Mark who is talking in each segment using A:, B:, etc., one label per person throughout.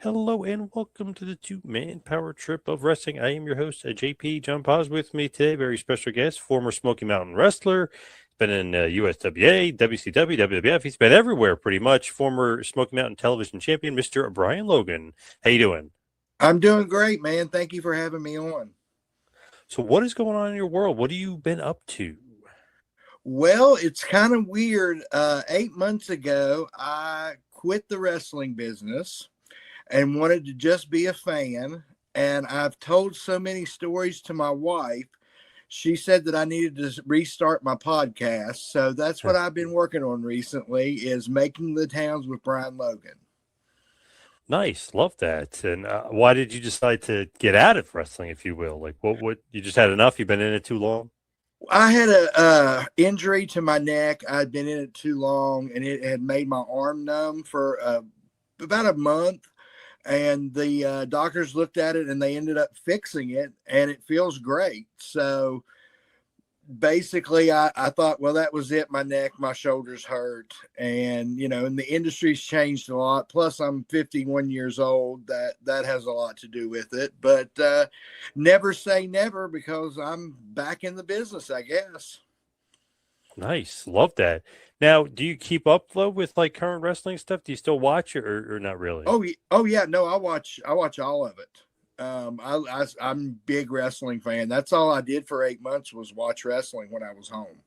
A: Hello and welcome to the two-man power trip of wrestling. I am your host, JP John Poz. With me today, very special guest, former Smoky Mountain wrestler. Been in USWA, WCW, WWF. He's been everywhere pretty much. Former Smoky Mountain television champion, Mr. Brian Logan. How you doing?
B: I'm doing great, man. Thank you for having me on.
A: So what is going on in your world? What have you been up to?
B: Well, it's kind of weird. 8 months ago, I quit the wrestling business and wanted to just be a fan. And I've told so many stories to my wife. She said that I needed to restart my podcast. So that's what I've been working on recently is Making the Towns with Brian Logan.
A: Nice, love that. And why did you decide to get out of wrestling, if you will? Like, what? You just had enough? You've been in it too long?
B: I had a injury to my neck. I'd been in it too long, and it had made my arm numb for about a month. And the doctors looked at it, and they ended up fixing it, and it feels great. So basically, I thought, well, that was it. My neck, my shoulders hurt, and and the industry's changed a lot. Plus, I'm 51 years old. That has a lot to do with it. But never say never, because I'm back in the business, I guess.
A: Nice, love that. Now, do you keep up though with like current wrestling stuff? Do you still watch it or not really?
B: Oh yeah, no, I watch all of it. I'm a big wrestling fan. That's all I did for 8 months was watch wrestling when I was home.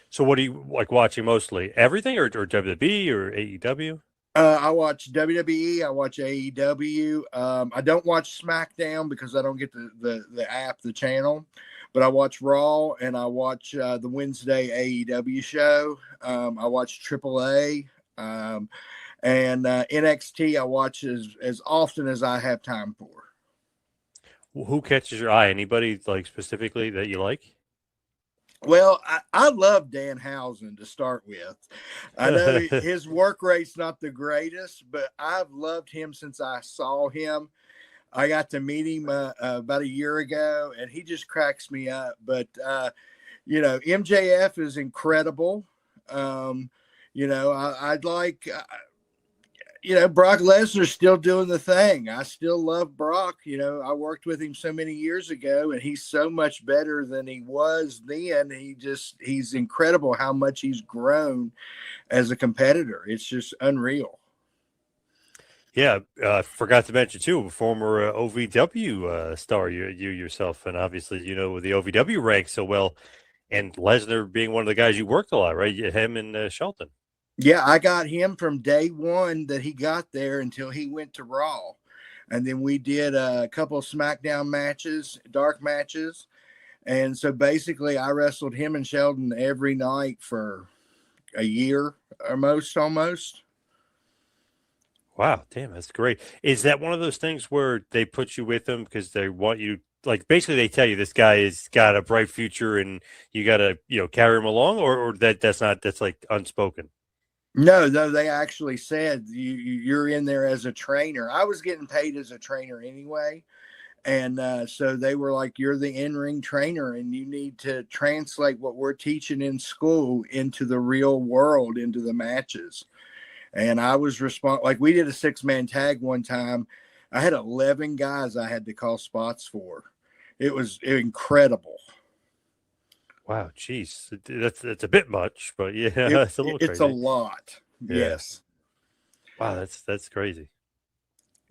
A: So, what do you like watching mostly? Everything or WWE or AEW?
B: I watch WWE. I watch AEW. I don't watch SmackDown because I don't get the app, the channel. But I watch Raw and I watch the Wednesday AEW show. I watch AAA. And NXT I watch as often as I have time for.
A: Who catches your eye? Anybody like specifically that you like?
B: Well, I love Danhausen to start with. I know his work rate's not the greatest, but I've loved him since I saw him. I got to meet him about a year ago, and he just cracks me up. But, MJF is incredible. I'd like Brock Lesnar's still doing the thing. I still love Brock. I worked with him so many years ago, and he's so much better than he was then. He's incredible how much he's grown as a competitor. It's just unreal.
A: Yeah, forgot to mention too, former OVW star, you yourself, and obviously the OVW ranks so well, and Lesnar being one of the guys you worked a lot, right? Him and Shelton.
B: Yeah, I got him from day one that he got there until he went to Raw. And then we did a couple of SmackDown matches, dark matches. And so basically, I wrestled him and Sheldon every night for a year or almost.
A: Wow, damn, that's great. Is that one of those things where they put you with them because they want you, like basically they tell you this guy has got a bright future and you got to, carry him along, or that's like unspoken?
B: No, they actually said you're in there as a trainer. I was getting paid as a trainer anyway. And so they were like, you're the in-ring trainer and you need to translate what we're teaching in school into the real world, into the matches. And I was like we did a 6-man tag one time. I had 11 guys I had to call spots for. It was incredible.
A: Wow, geez, that's a bit much, but yeah, it's a little crazy.
B: It's a lot. Yeah. Yes.
A: Wow, that's crazy.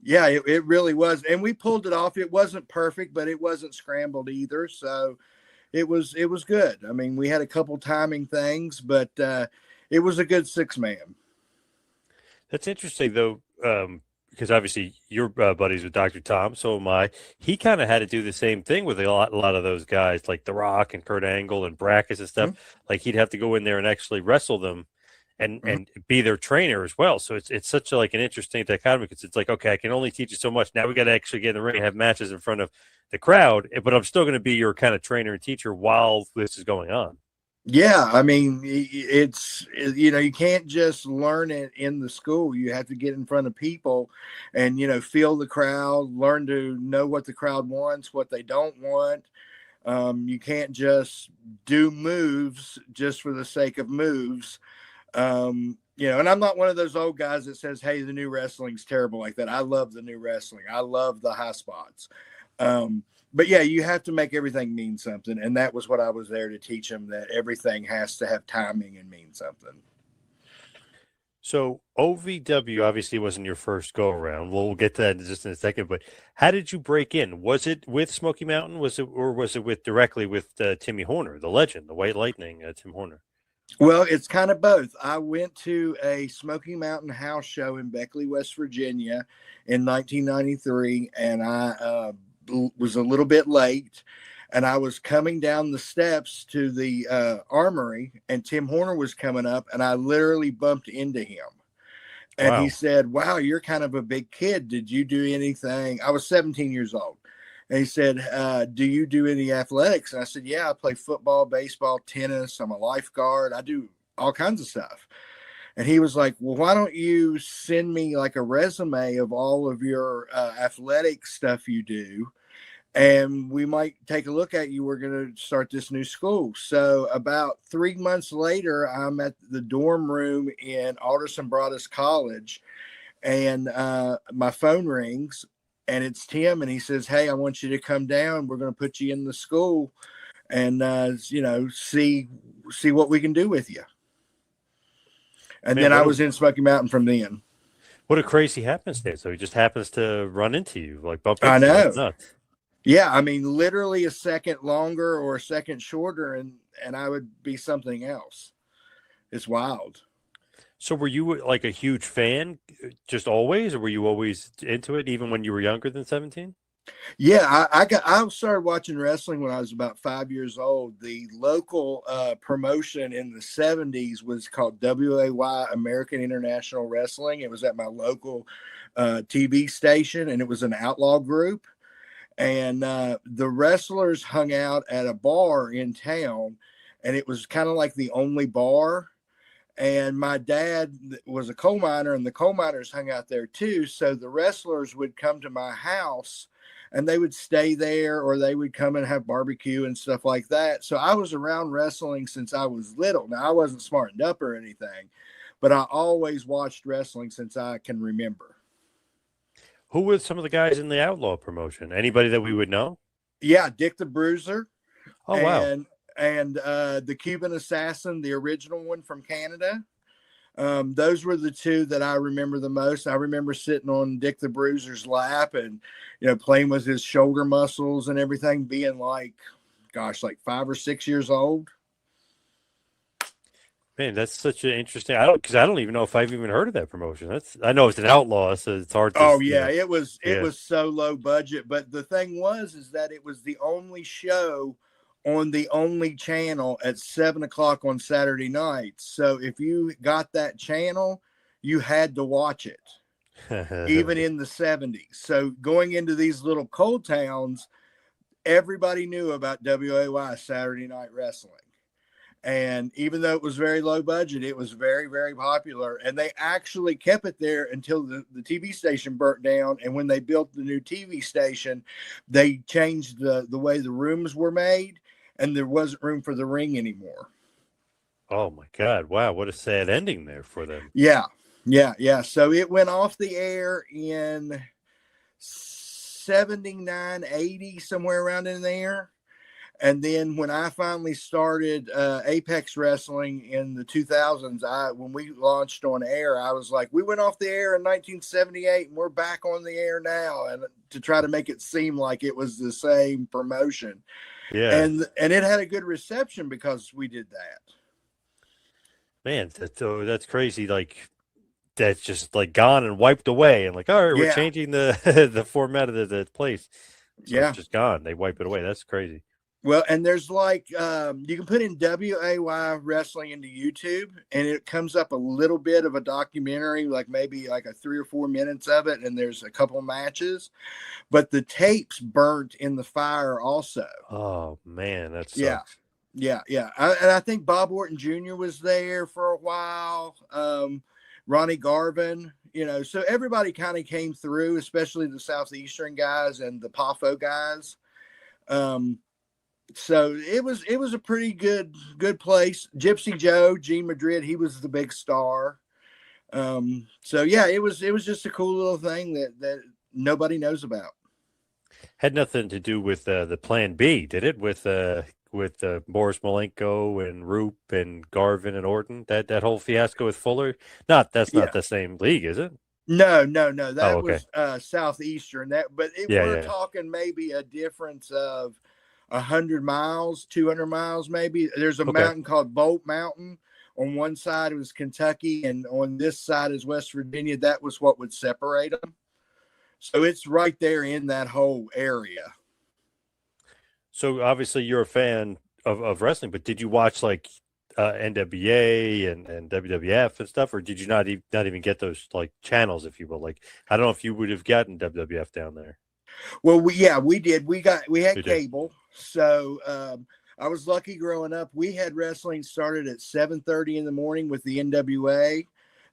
B: Yeah, it really was, and we pulled it off. It wasn't perfect, but it wasn't scrambled either. So it was good. I mean, we had a couple timing things, but it was a good 6-man.
A: That's interesting though, because obviously you're buddies with Dr. Tom, so am I. He kind of had to do the same thing with a lot of those guys, like The Rock and Kurt Angle and Brackus and stuff. Mm-hmm. Like he'd have to go in there and actually wrestle them, and be their trainer as well. So it's such like an interesting dichotomy because it's like, okay, I can only teach you so much. Now we got to actually get in the ring and have matches in front of the crowd, but I'm still going to be your kind of trainer and teacher while this is going on.
B: Yeah, I mean, it's you can't just learn it in the school. You have to get in front of people and, feel the crowd, learn to know what the crowd wants, what they don't want. You can't just do moves just for the sake of moves. And I'm not one of those old guys that says, hey, the new wrestling's terrible like that. I love the new wrestling. I love the high spots. But yeah, you have to make everything mean something. And that was what I was there to teach them, that everything has to have timing and mean something.
A: So OVW obviously wasn't your first go around. We'll get to that just in a second. But how did you break in? Was it with Smoky Mountain? Was it with directly with Timmy Horner, the legend, the White Lightning, Tim Horner?
B: Well, it's kind of both. I went to a Smoky Mountain house show in Beckley, West Virginia in 1993, and I was a little bit late. And I was coming down the steps to the armory, and Tim Horner was coming up, and I literally bumped into him. And
A: Wow.
B: he said, wow, you're kind of a big kid. Did you do anything? I was 17 years old. And he said, do you do any athletics? And I said, yeah, I play football, baseball, tennis. I'm a lifeguard. I do all kinds of stuff. And he was like, well, why don't you send me like a resume of all of your athletic stuff you do? And we might take a look at you. We're going to start this new school. So about 3 months later, I'm at the dorm room in Alderson Broaddus College, and my phone rings. And it's Tim, and he says, hey, I want you to come down. We're going to put you in the school and, see what we can do with you. And then I was in Smoky Mountain from then.
A: What a crazy happenstance. So he just happens to run into you, like bump into
B: I know.
A: you. That's nuts.
B: Yeah, I mean, literally a second longer or a second shorter, and I would be something else. It's wild.
A: So were you like a huge fan just always, or were you always into it even when you were younger than 17?
B: Yeah, I started watching wrestling when I was about 5 years old. The local promotion in the 70s was called WAY, American International Wrestling. It was at my local TV station, and it was an outlaw group. And the wrestlers hung out at a bar in town, and it was kind of like the only bar. And my dad was a coal miner, and the coal miners hung out there too. So the wrestlers would come to my house, and they would stay there, or they would come and have barbecue and stuff like that. So I was around wrestling since I was little. Now, I wasn't smartened up or anything, but I always watched wrestling since I can remember.
A: Who were some of the guys in the outlaw promotion? Anybody that we would know?
B: Yeah, Dick the Bruiser.
A: Oh, wow.
B: And the Cuban Assassin, the original one from Canada. Those were the two that I remember the most. I remember sitting on Dick the Bruiser's lap and, playing with his shoulder muscles and everything, being like 5 or 6 years old.
A: Man, that's such an interesting. I don't even know if I've even heard of that promotion. I know it's an outlaw, so it's hard to.
B: Oh yeah, it was so low budget. But the thing is that it was the only show on the only channel at 7:00 on Saturday nights. So if you got that channel, you had to watch it, even in the 70s. So going into these little coal towns, everybody knew about WAY, Saturday Night Wrestling. And even though it was very low budget, it was very, very popular. And they actually kept it there until the TV station burnt down. And when they built the new TV station, they changed the way the rooms were made, and there wasn't room for the ring anymore.
A: Oh, my God. Wow. What a sad ending there for them.
B: Yeah. So it went off the air in 79, 80, somewhere around in there. And then when I finally started Apex Wrestling in the 2000s, when we launched on air, I was like, we went off the air in 1978 and we're back on the air now, and to try to make it seem like it was the same promotion. Yeah. And it had a good reception because we did that.
A: Man, that's crazy. Like, that's just like gone and wiped away. And like, all right, we're changing the format of the place. So it's just gone. They wipe it away. That's crazy.
B: Well, and there's you can put in WAY wrestling into YouTube, and it comes up a little bit of a documentary, like maybe like a 3 or 4 minutes of it. And there's a couple matches, but the tapes burnt in the fire also.
A: Oh man, that's
B: yeah. And I think Bob Orton Jr. was there for a while. Ronnie Garvin, so everybody kind of came through, especially the Southeastern guys and the PAFO guys. So it was a pretty good place. Gypsy Joe, Gene Madrid, he was the big star. So yeah, it was just a cool little thing that nobody knows about.
A: Had nothing to do with the Plan B, did it? With Boris Malenko and Roop and Garvin and Orton, that whole fiasco with Fuller. That's not
B: Yeah.
A: the same league, is it?
B: No.
A: Oh,
B: That
A: okay.
B: was Southeastern.
A: Yeah,
B: We're
A: yeah.
B: talking maybe a difference of 100 miles, 200 miles, maybe. There's a
A: Okay.
B: mountain called Bolt Mountain. On one side it was Kentucky, and on this side is West Virginia. That was what would separate them. So it's right there in that whole area.
A: So obviously you're a fan of wrestling, but did you watch like NWA and WWF and stuff, or did you not even get those like channels, if you will? Like I don't know if you would have gotten WWF down there.
B: Well, we did. We had
A: You did.
B: cable, so I was lucky growing up. We had wrestling started at 7:30 in the morning with the NWA.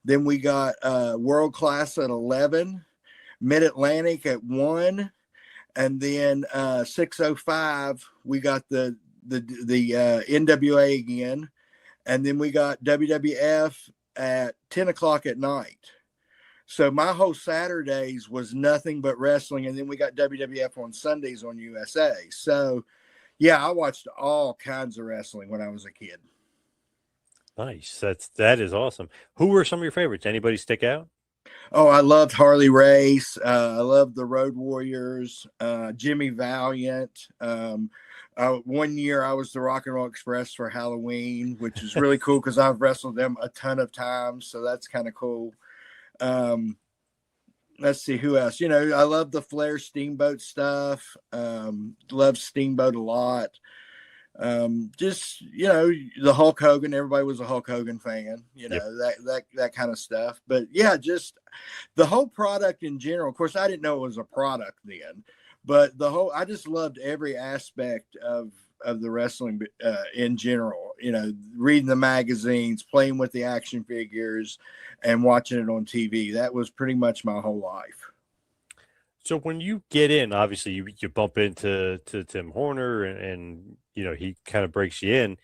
B: Then we got World Class at 11, Mid Atlantic at 1, and then 6:05 we got the NWA again, and then we got WWF at 10 o'clock at night. So my whole Saturdays was nothing but wrestling, and then we got WWF on Sundays on USA. So yeah, I watched all kinds of wrestling when I was a kid.
A: Nice. That is awesome. Who were some of your favorites? Anybody stick out?
B: Oh, I loved Harley Race. I loved the Road Warriors, Jimmy Valiant. One year I was the Rock and Roll Express for Halloween, which is really cool because I've wrestled them a ton of times. So that's kind of cool. Um, let's see who else. I love the Flair Steamboat stuff. Love Steamboat a lot. Just the Hulk Hogan. Everybody was a Hulk Hogan fan.
A: Yep.
B: That kind of stuff. But yeah, just the whole product in general. Of course, I didn't know it was a product then, but I just loved every aspect of the wrestling in general. Reading the magazines, playing with the action figures, and watching it on TV. That was pretty much my whole life.
A: So when you get in, obviously you bump into Tim Horner and he kind of breaks you in.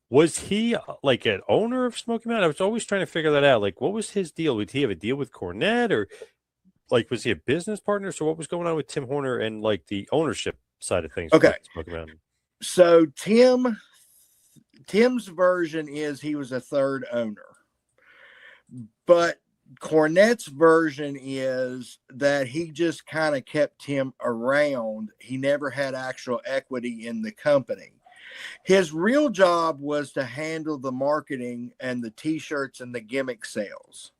A: Was he like an owner of Smoky Mountain? I was always trying to figure that out. Like, what was his deal? Did he have a deal with Cornette, or like was he a business partner? So what was going on with Tim Horner and like the ownership side of things?
B: Okay,
A: Smoky Mountain.
B: so Tim's version is he was a third owner, but Cornette's version is that he just kind of kept Tim around. He never had actual equity in the company. His real job was to handle the marketing and the t-shirts and the gimmick sales.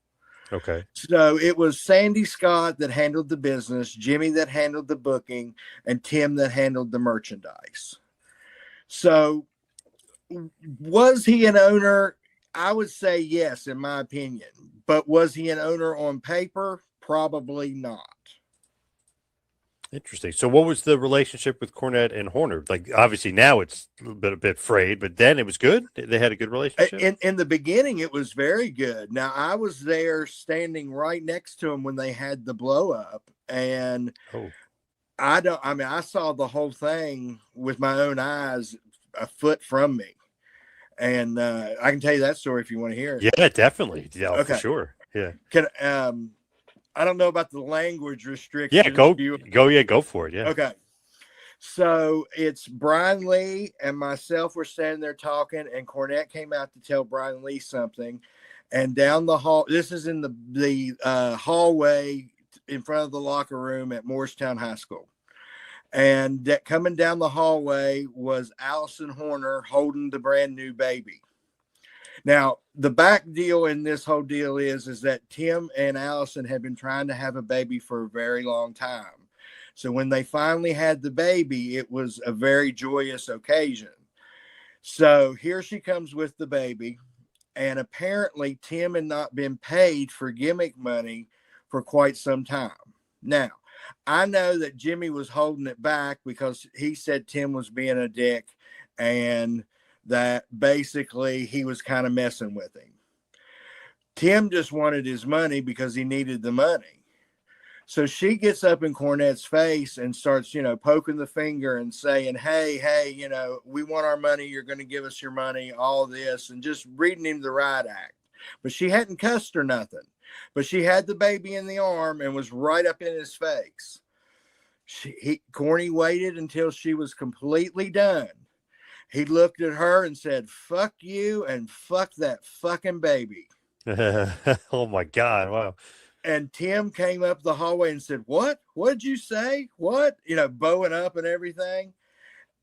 A: Okay.
B: So it was Sandy Scott that handled the business, Jimmy that handled the booking, and Tim that handled the merchandise. So was he an owner? I would say yes, in my opinion. But was he an owner on paper? Probably not.
A: Interesting. So what was the relationship with Cornette and Horner? Like obviously now it's a bit frayed, but then it was good. They had a good relationship.
B: In the beginning, it was very good. Now I was there standing right next to him when they had the blow up, and I saw the whole thing with my own eyes a foot from me. And I can tell you that story if you want to hear it.
A: Yeah, definitely. Yeah,
B: okay.
A: For sure. Yeah.
B: I don't know about the language restrictions.
A: Yeah, go for it. Yeah.
B: Okay. So it's Brian Lee and myself were standing there talking, and Cornette came out to tell Brian Lee something. And down the hall, this is in the hallway in front of the locker room at Morristown High School. And that coming down the hallway was Allison Horner holding the brand new baby. Now, the back deal in this whole deal is that Tim and Allison had been trying to have a baby for a very long time. So when they finally had the baby, it was a very joyous occasion. So here she comes with the baby. And apparently Tim had not been paid for gimmick money for quite some time. Now, I know that Jimmy was holding it back because he said Tim was being a dick and that basically he was kind of messing with him. Tim just wanted his money because he needed the money. So she gets up in Cornette's face and starts, poking the finger and saying, hey, we want our money. You're going to give us your money, all this, and just reading him the riot act. But she hadn't cussed or nothing. but she had the baby in the arm and was right up in his face. Corny waited until she was completely done. He looked at her and said, "Fuck you and fuck that fucking baby."
A: Oh my God! Wow.
B: And Tim came up the hallway and said, "What? What'd you say? What?" Bowing up and everything.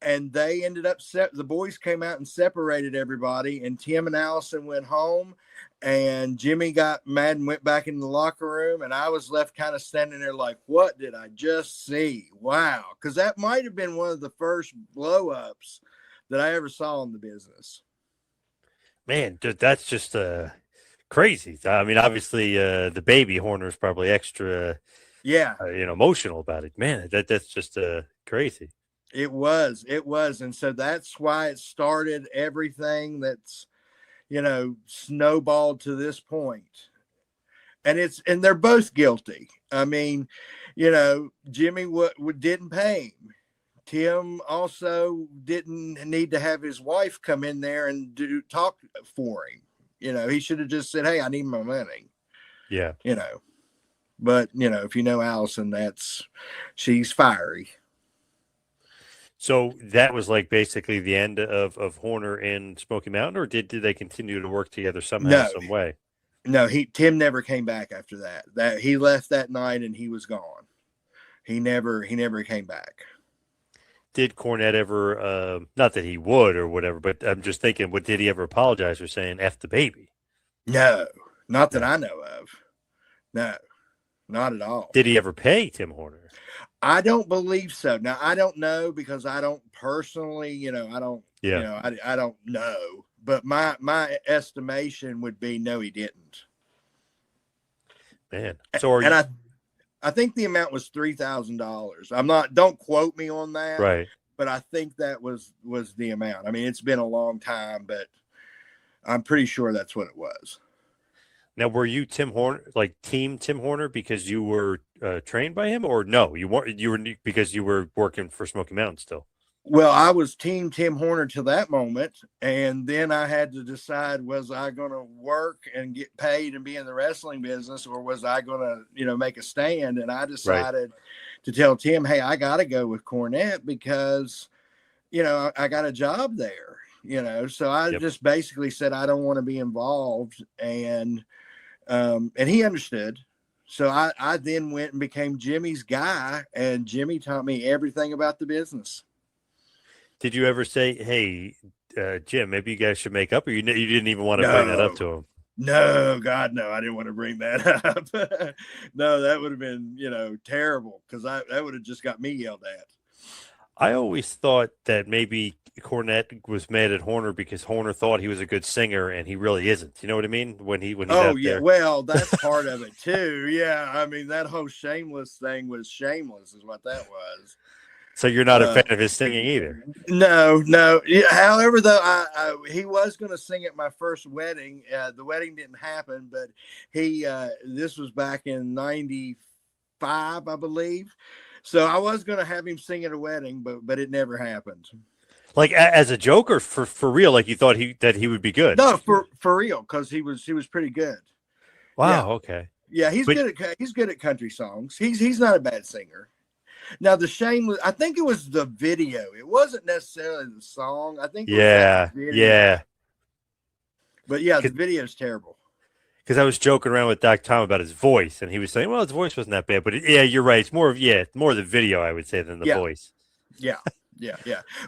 B: And they ended up the boys came out and separated everybody, and Tim and Allison went home, and Jimmy got mad and went back in the locker room, and I was left kind of standing there like, what did I just see? Wow. Because that might have been one of the first blow-ups that I ever saw in the business.
A: Man, dude, that's just crazy. I mean, obviously, the baby Horner is probably extra, emotional about it. Man, that's just crazy.
B: It was, and so that's why it started everything that's, snowballed to this point. And they're both guilty. I mean, Jimmy didn't pay him. Tim also didn't need to have his wife come in there and talk for him. He should have just said, "Hey, I need my money."
A: Yeah.
B: But if you know Allison, she's fiery.
A: So that was like basically the end of Horner and Smoky Mountain, or did they continue to work together somehow, some way?
B: No, Tim never came back after that. That he left that night and he was gone. He never came back.
A: Did Cornette ever, not that he would or whatever, but I'm just thinking, did he ever apologize for saying F the baby?
B: No, not that I know of. No, not at all.
A: Did he ever pay Tim Horner?
B: I don't believe so. Now, I don't know because I don't personally, I don't, I don't know. But my estimation would be no, he didn't.
A: Man.
B: I think the amount was $3,000. Don't quote me on that.
A: Right.
B: But I think that was the amount. I mean, it's been a long time, but I'm pretty sure that's what it was.
A: Now, were you Tim Horner, like team Tim Horner, because you were trained by him, or no? You weren't. You were because you were working for Smoky Mountain still.
B: Well, I was team Tim Horner till that moment, and then I had to decide: was I going to work and get paid and be in the wrestling business, or was I going to, make a stand? And I decided to tell Tim, "Hey, I got to go with Cornette because, I got a job there." So I just basically said I don't want to be involved, and he understood. So I then went and became Jimmy's guy, and Jimmy taught me everything about the business.
A: Did you ever say, "Hey, Jim, maybe you guys should make up," or you didn't even want to bring that up to him?
B: No, God, no, I didn't want to bring that up. No, that would have been, terrible because that would have just got me yelled at.
A: I always thought that maybe Cornette was mad at Horner because Horner thought he was a good singer and he really isn't. You know what I mean? When he's out there.
B: Well, that's part of it too. Yeah, I mean that whole Shameless thing was shameless, is what that was.
A: So you're not a fan of his singing either?
B: No. However, though, he was going to sing at my first wedding. The wedding didn't happen, but this was back in '95, I believe. So I was going to have him sing at a wedding, but it never happened.
A: Like as a joke or for real? Like you thought that he would be good?
B: No, for real, because he was pretty good.
A: Wow.
B: Yeah.
A: Okay.
B: Yeah, he's good at country songs. He's not a bad singer. Now the Shameless, I think it was the video. It wasn't necessarily the song. I think.
A: Yeah.
B: But yeah, the video's terrible.
A: Because I was joking around with Doc Tom about his voice, and he was saying, "Well, his voice wasn't that bad." But you're right. It's more of the video, I would say, than the voice.
B: Yeah.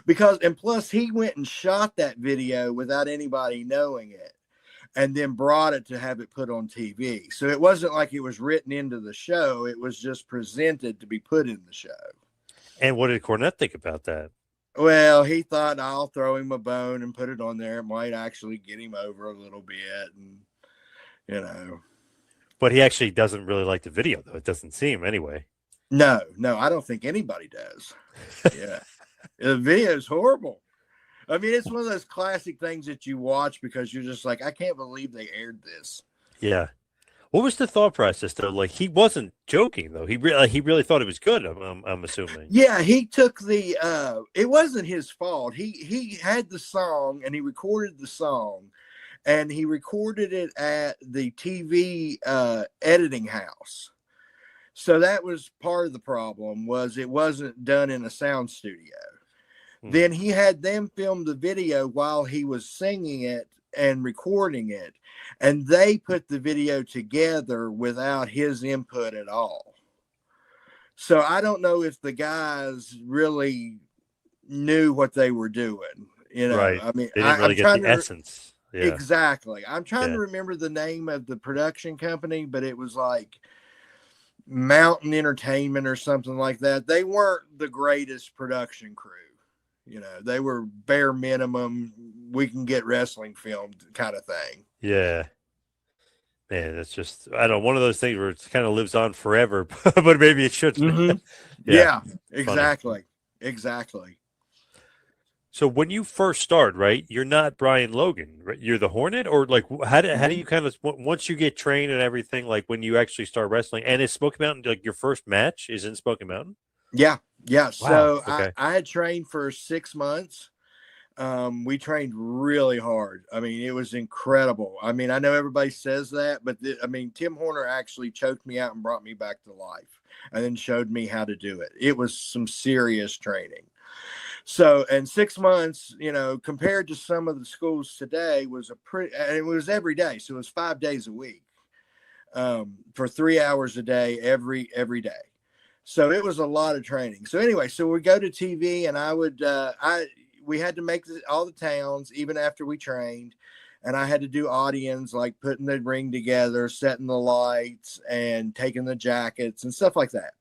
B: Because plus he went and shot that video without anybody knowing it, and then brought it to have it put on TV. So it wasn't like it was written into the show. It was just presented to be put in the show. And
A: what did Cornette think about that?
B: Well, he thought I'll throw him a bone and put it on there. It might actually get him over a little bit, and
A: But he actually doesn't really like the video, though. It doesn't seem anyway.
B: No, I don't think anybody does. Yeah. The video is horrible. I mean, it's one of those classic things that you watch because you're just like, I can't believe they aired this.
A: Yeah. What was the thought process, though? Like, he wasn't joking, though. He really thought it was good, I'm assuming.
B: Yeah, he took it wasn't his fault. He had the song and he recorded the song. and he recorded it at the TV editing house. So that was part of the problem, was it wasn't done in a sound studio. Then he had them film the video while he was singing it and recording it, and they put the video together without his input at all. So I don't know if the guys really knew what they were doing. You know,
A: Right.
B: I mean,
A: They didn't really
B: I'm
A: get
B: trying
A: the
B: to
A: essence. Yeah.
B: exactly. I'm trying
A: Yeah.
B: to remember the name of the production company, but it was like Mountain Entertainment or something like that. They weren't the greatest production crew. You know, they were bare minimum, we can get wrestling filmed kind of thing.
A: Yeah. Man, it's just, I don't know, one of those things where it kind of lives on forever, but maybe it shouldn't.
B: Mm-hmm.
A: Yeah.
B: Exactly. Exactly.
A: So when you first start, right, you're not Brian Logan, right? You're the Hornet, or like how do you kind of, once you get trained and everything, like when you actually start wrestling, and is Smoky Mountain like your first match is in Smoky Mountain?
B: Yeah. Yeah.
A: Wow.
B: So
A: Okay.
B: I had trained for 6 months. We trained really hard. I mean, it was incredible. I mean, I know everybody says that, but I mean, Tim Horner actually choked me out and brought me back to life and then showed me how to do it. It was some serious training. So, and 6 months, you know, compared to some of the schools today was it was every day. So it was 5 days a week, for 3 hours a day, every day. So it was a lot of training. So anyway, so we go to TV and we had to make all the towns, even after we trained. And I had to do audience, like putting the ring together, setting the lights and taking the jackets and stuff like that.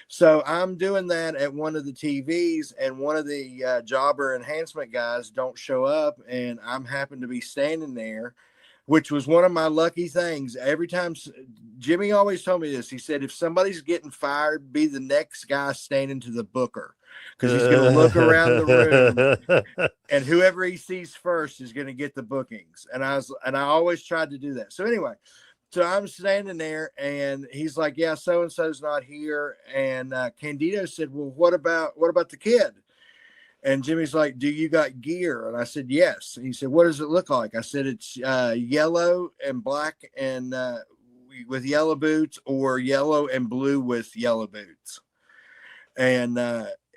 B: So I'm doing that at one of the TVs, and one of the jobber enhancement guys don't show up, and I'm happen to be standing there, which was one of my lucky things. Every time, Jimmy always told me this. He said, if somebody's getting fired, be the next guy standing to the booker, because he's going to look around the room, and whoever he sees first is going to get the bookings. And I always tried to do that. So anyway, so I'm standing there, and he's like, yeah, so-and-so's not here. And Candido said, well, what about the kid? And Jimmy's like, do you got gear? And I said, yes. And he said, what does it look like? I said, it's yellow and black and with yellow boots, or yellow and blue with yellow boots. And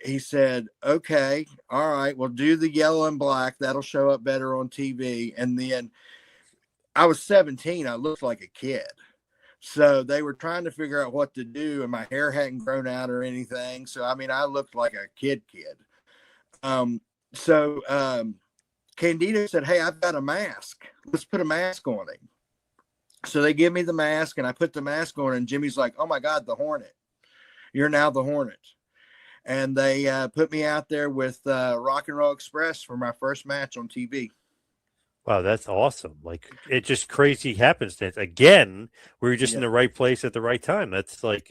B: he said, okay, all right, well, do the yellow and black. That'll show up better on TV. And then I was 17. I looked like a kid. So they were trying to figure out what to do, and my hair hadn't grown out or anything. So, I mean, I looked like a kid. Candido said, hey, I've got a mask. Let's put a mask on him. So they give me the mask, and I put the mask on, and Jimmy's like, oh my God, the Hornet. You're now the Hornet. And they put me out there with Rock and Roll Express for my first match on TV.
A: Wow, that's awesome. Like, it just crazy happenstance. Again, we were just in the right place at the right time. That's like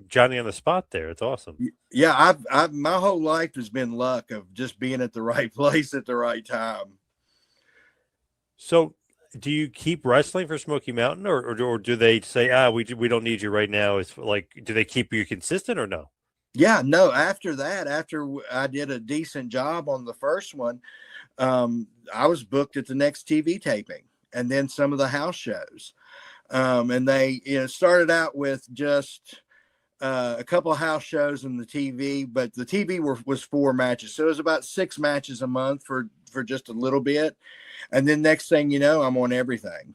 A: Johnny on the spot there. It's awesome.
B: Yeah, I've my whole life has been luck of just being at the right place at the right time.
A: So do you keep wrestling for Smoky Mountain, or do they say, we don't need you right now? It's like, do they keep you consistent or no?
B: Yeah, no, after that, after I did a decent job on the first one, I was booked at the next TV taping and then some of the house shows. And they, started out with just a couple of house shows in the TV, but the TV was 4 matches. So it was about 6 matches a month for just a little bit. And then next thing you know, I'm on everything.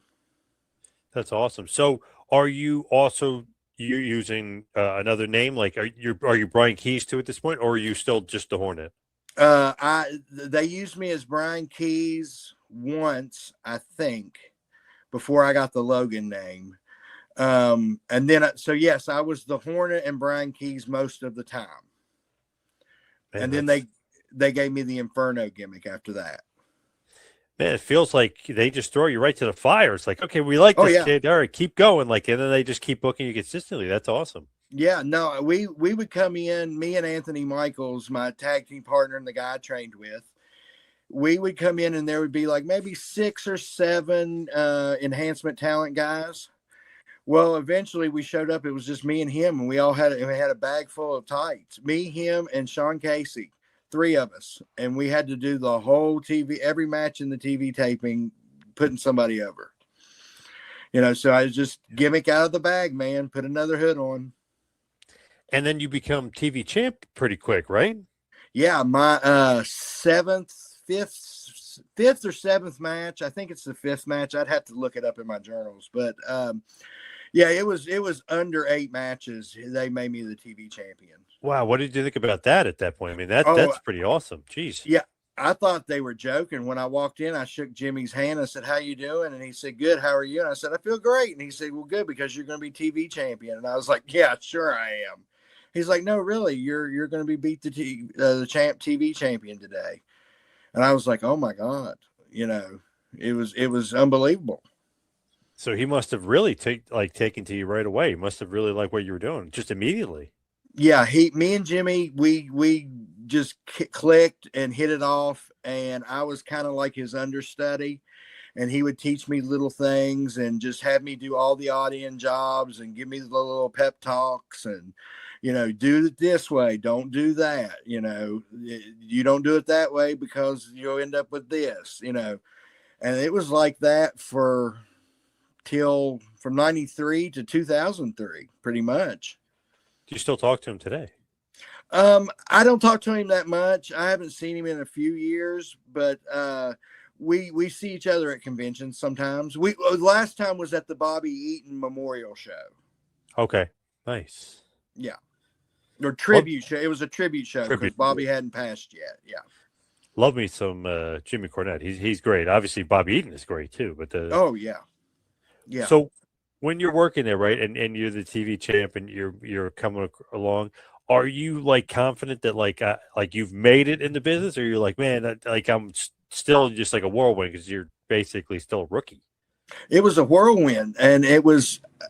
A: That's awesome. So are you also you're using another name? Like, are you Brian Keys too at this point, or are you still just the Hornet?
B: They used me as Brian Keys once, I think, before I got the Logan name. And then, so yes, I was the Hornet and Brian Keys most of the time. Man, and then they gave me the Inferno gimmick after that.
A: Man, it feels like they just throw you right to the fire. It's like, okay, we like this kid. All right, keep going. Like, and then they just keep booking you consistently. That's awesome.
B: Yeah, no, we would come in, me and Anthony Michaels, my tag team partner and the guy I trained with, we would come in and there would be like maybe 6 or 7 enhancement talent guys. Well, eventually we showed up. It was just me and him, and we had a bag full of tights. Me, him, and Sean Casey, 3 of us, and we had to do the whole TV, every match in the TV taping, putting somebody over. So I just gimmick out of the bag, man. Put another hood on.
A: And then you become TV champ pretty quick, right?
B: Yeah, my fifth or seventh match. I think it's the fifth match. I'd have to look it up in my journals, but yeah, it was under 8 matches. They made me the TV champion.
A: Wow, what did you think about that at that point? I mean, that's pretty awesome. Jeez.
B: Yeah, I thought they were joking. When I walked in, I shook Jimmy's hand. I said, "How you doing?" And he said, "Good. How are you?" And I said, "I feel great." And he said, "Well, good, because you're going to be TV champion." And I was like, "Yeah, sure I am." He's like, "No, really, you're going to be beat the TV champion today." And I was like, "Oh my God." It was unbelievable.
A: So he must have really taken to you right away. He must have really liked what you were doing just immediately.
B: Yeah, me and Jimmy, we just clicked and hit it off, and I was kind of like his understudy, and he would teach me little things and just have me do all the audience jobs and give me the little pep talks and, do it this way, don't do that, you don't do it that way because you'll end up with this, and it was like that from 93 to 2003, pretty much.
A: Do you still talk to him today?
B: I don't talk to him that much. I haven't seen him in a few years, but we see each other at conventions sometimes. Last time was at the Bobby Eaton Memorial Show.
A: Okay, nice.
B: Yeah, or tribute show. It was a tribute show because Bobby hadn't passed yet. Yeah,
A: love me some Jimmy Cornette. He's great. Obviously, Bobby Eaton is great too. But
B: oh yeah.
A: So when you're working there, right, and you're the TV champ and you're coming along, are you confident that you've made it in the business, or you're like, man, I'm still just like a whirlwind because you're basically still a rookie?
B: It was a whirlwind, and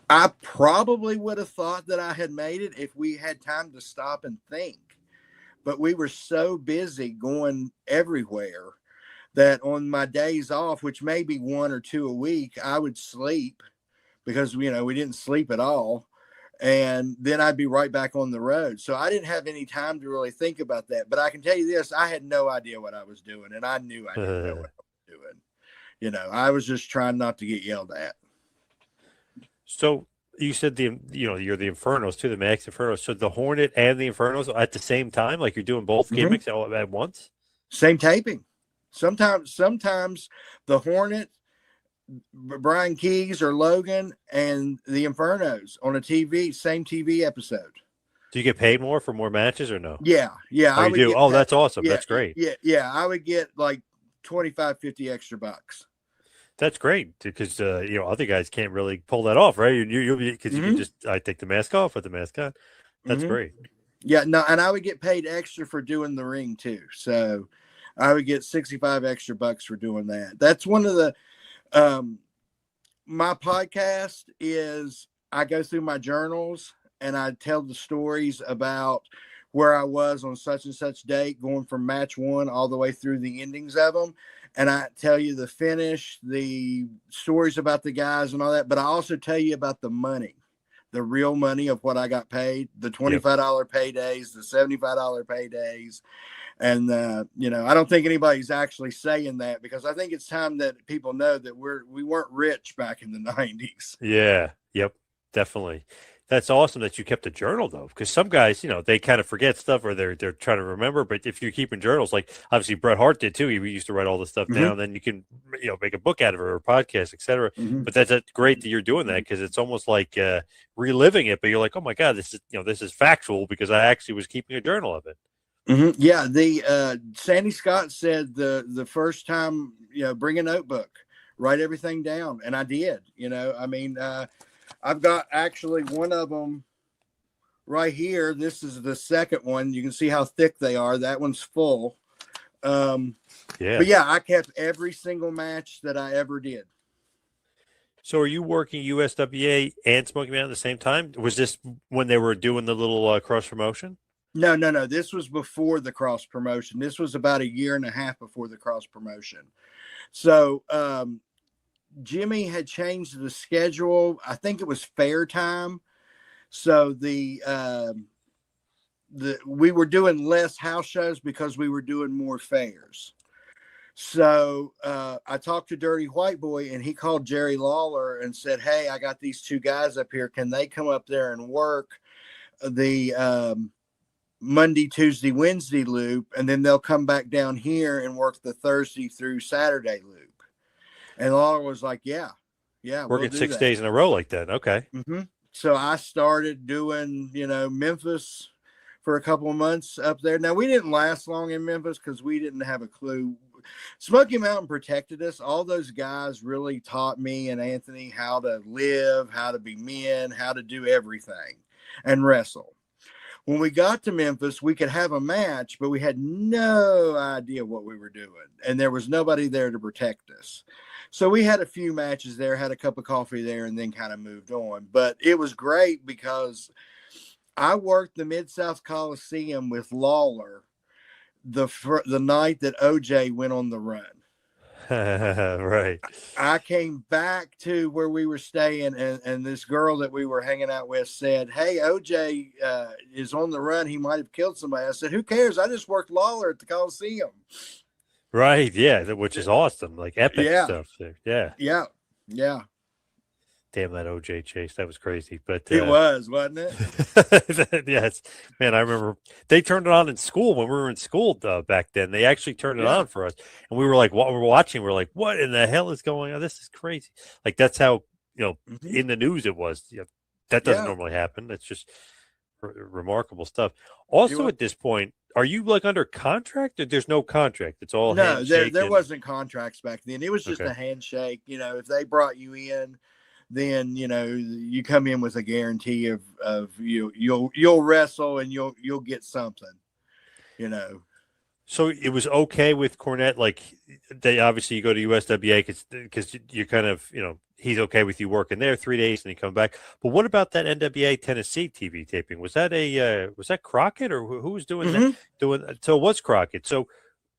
B: I probably would have thought that I had made it if we had time to stop and think, but we were so busy going everywhere that on my days off, which may be 1 or 2 a week, I would sleep because, we didn't sleep at all. And then I'd be right back on the road. So I didn't have any time to really think about that. But I can tell you this, I had no idea what I was doing. And I knew I didn't know what I was doing. I was just trying not to get yelled at.
A: So you said you're the Infernos too, the Max Infernos. So the Hornet and the Infernos at the same time, like you're doing both gimmicks all at once?
B: Same taping. Sometimes the Hornet, Brian Keys or Logan, and the Infernos on a same TV episode.
A: Do you get paid more for more matches or no?
B: Yeah.
A: Oh, you do? Oh, that's awesome.
B: Yeah,
A: that's great.
B: Yeah. I would get like 25, 50 extra bucks.
A: That's great because other guys can't really pull that off, right? You can just I take the mask off, put the mask on. That's great.
B: Yeah, no, and I would get paid extra for doing the ring too. So I would get 65 extra bucks for doing that. That's one of the my podcast is I go through my journals and I tell the stories about where I was on such and such date, going from match 1 all the way through the endings of them. And I tell you the finish, the stories about the guys and all that. But I also tell you about the money, the real money of what I got paid, the $25 paydays, the $75 paydays. And, I don't think anybody's actually saying that because I think it's time that people know that we weren't rich back in the 90s.
A: Yeah. Yep. Definitely. That's awesome that you kept a journal though, because some guys, they kind of forget stuff or they're trying to remember. But if you're keeping journals, like obviously Bret Hart did too, he used to write all this stuff down. Then you can, make a book out of it or a podcast, etc. But that's great that you're doing that because it's almost like reliving it. But you're like, oh my God, this is factual because I actually was keeping a journal of it.
B: Yeah, the Sandy Scott said the first time, bring a notebook, write everything down, and I did. I've got actually one of them right here. This is the second one. You can see how thick they are. That one's full. But yeah, I kept every single match that I ever did.
A: So are you working USWA and Smoky Mountain at the same time? Was this when they were doing the little cross promotion?
B: No. This was before the cross promotion. This was about 1.5 years before the cross promotion. So Jimmy had changed the schedule. I think it was fair time. So we were doing less house shows because we were doing more fairs. So I talked to Dirty White Boy, and he called Jerry Lawler and said, "Hey, I got these two guys up here. Can they come up there and work the Monday, Tuesday, Wednesday loop, and then they'll come back down here and work the Thursday through Saturday loop?" And Lawler was like, "Yeah,
A: Working
B: we'll do
A: 6 days in a row like that. Okay.
B: Mm-hmm. So I started doing, Memphis for a couple of months up there. Now, we didn't last long in Memphis because we didn't have a clue. Smoky Mountain protected us. All those guys really taught me and Anthony how to live, how to be men, how to do everything and wrestle. When we got to Memphis, we could have a match, but we had no idea what we were doing. And there was nobody there to protect us. So we had a few matches there, had a cup of coffee there, and then kind of moved on. But it was great because I worked the Mid-South Coliseum with Lawler the night that OJ went on the run.
A: Right.
B: I came back to where we were staying, and this girl that we were hanging out with said, "Hey, OJ is on the run. He might have killed somebody." I said, "Who cares? I just worked Lawler at the Coliseum."
A: Right. Yeah. Which is awesome. Like epic stuff there. Yeah.
B: Yeah.
A: Damn that OJ chase. That was crazy. But
B: it was, wasn't
A: it? Yes. Man, I remember they turned it on in school when we were in school back then. They actually turned it on for us. And we were like, what we're watching, we're like, what in the hell is going on? This is crazy. Like that's how, in the news it was. That doesn't normally happen. That's just remarkable stuff. Also at this point, are you like under contract or there's no contract? It's all handshake.
B: There wasn't contracts back then. It was just a handshake. If they brought you in, then you come in with a guarantee of you'll wrestle and you'll get something.
A: So it was okay with Cornette. Like they obviously you go to USWA because you're kind of he's okay with you working there 3 days and you come back. But what about that NWA Tennessee TV taping? Was that Crockett or who was doing that? So it was Crockett. So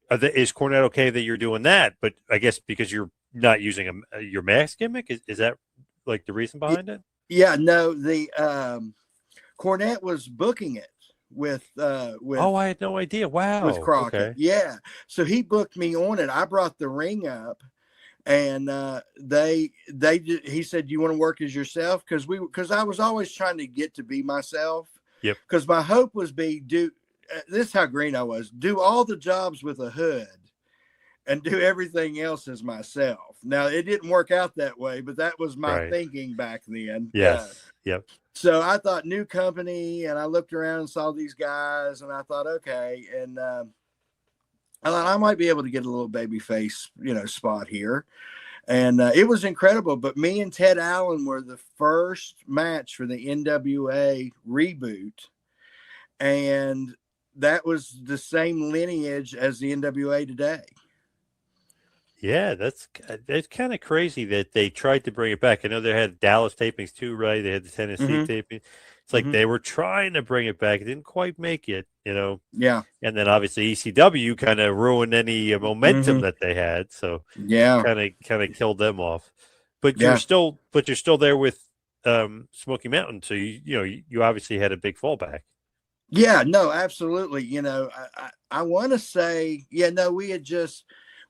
A: is Cornette okay that you're doing that? But I guess because you're not using your mask gimmick, is that like the reason behind it?
B: Yeah, no, the Cornette was booking it with
A: I had no idea. Wow.
B: With Crockett.
A: Okay.
B: Yeah. So he booked me on it. I brought the ring up and he said, "You want to work as yourself?" Because I was always trying to get to be myself.
A: Yep.
B: Because my hope was this is how green I was, do all the jobs with a hood and do everything else as myself. Now, it didn't work out that way, but that was my thinking back then.
A: Yes. Yep.
B: So I thought new company, and I looked around and saw these guys, and I thought, okay. And I thought I might be able to get a little baby face, spot here. And it was incredible. But me and Ted Allen were the first match for the NWA reboot. And that was the same lineage as the NWA today.
A: Yeah, that's kind of crazy that they tried to bring it back. I know they had Dallas tapings too, right? They had the Tennessee taping. It's like they were trying to bring it back. It didn't quite make it,
B: Yeah.
A: And then obviously ECW kind of ruined any momentum that they had. So kind of killed them off. But you're still there with Smoky Mountain. So you obviously had a big fallback.
B: Yeah, no, absolutely. I want to say,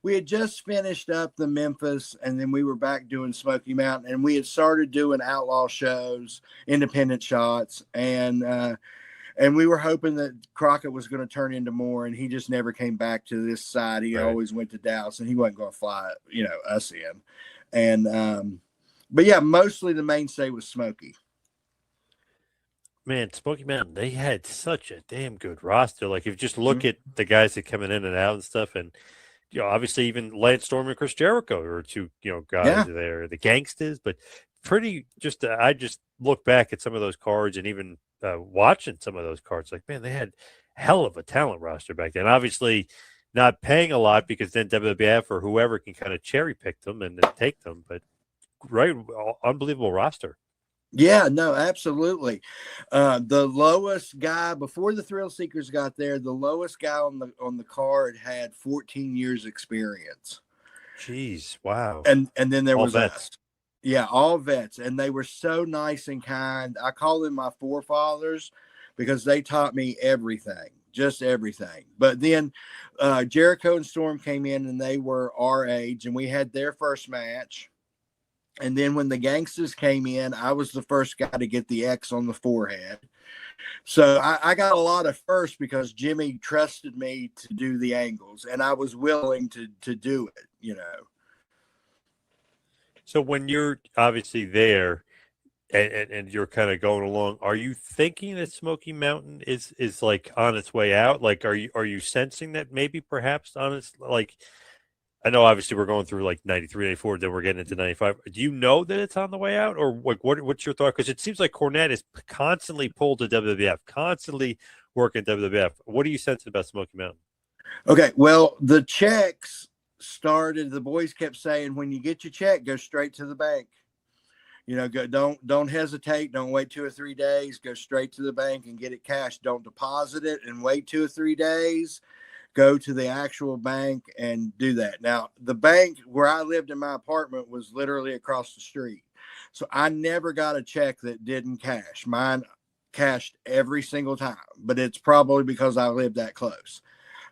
B: we had just finished up the Memphis, and then we were back doing Smoky Mountain, and we had started doing outlaw shows, independent shots, and we were hoping that Crockett was going to turn into more, and he just never came back to this side. He always went to Dallas, and he wasn't going to fly, us in. And but yeah, mostly the mainstay was Smoky.
A: Man, Smoky Mountain, they had such a damn good roster. Like if you just look at the guys that coming in and out and stuff, and obviously even Lance Storm and Chris Jericho are two, guys there, the Gangsters, but I just look back at some of those cards and even watching some of those cards, like, man, they had hell of a talent roster back then. Obviously not paying a lot because then WWF or whoever can kind of cherry pick them and then take them, but unbelievable roster.
B: Yeah, no, absolutely. The lowest guy before the Thrill Seekers got there, the lowest guy on the card had 14 years experience.
A: Jeez, wow.
B: And then there was
A: vets.
B: us. Yeah, all vets, and they were so nice and kind. I call them my forefathers because they taught me everything, just everything. But then Jericho and Storm came in, and they were our age, and we had their first match. And then when the Gangsters came in, I was the first guy to get the X on the forehead. So I got a lot of first because Jimmy trusted me to do the angles, and I was willing to do it, you know.
A: So when you're obviously there and you're kind of going along, are you thinking that Smoky Mountain is like on its way out? Like, are you sensing that maybe perhaps on its, like, I know obviously we're going through like 93, 94, then we're getting into 95. Do you know that it's on the way out, or like what's your thought? Because it seems like Cornette is constantly pulled to WWF, constantly working WWF. What are you sensing about Smoky Mountain?
B: Okay, well, the checks started. The boys kept saying, when you get your check, go straight to the bank. You know, don't hesitate. Don't wait 2 or 3 days. Go straight to the bank and get it cashed. Don't deposit it and wait 2 or 3 days. Go to the actual bank and do that. Now, the bank where I lived in my apartment was literally across the street. So I never got a check that didn't cash. Mine cashed every single time, but it's probably because I lived that close.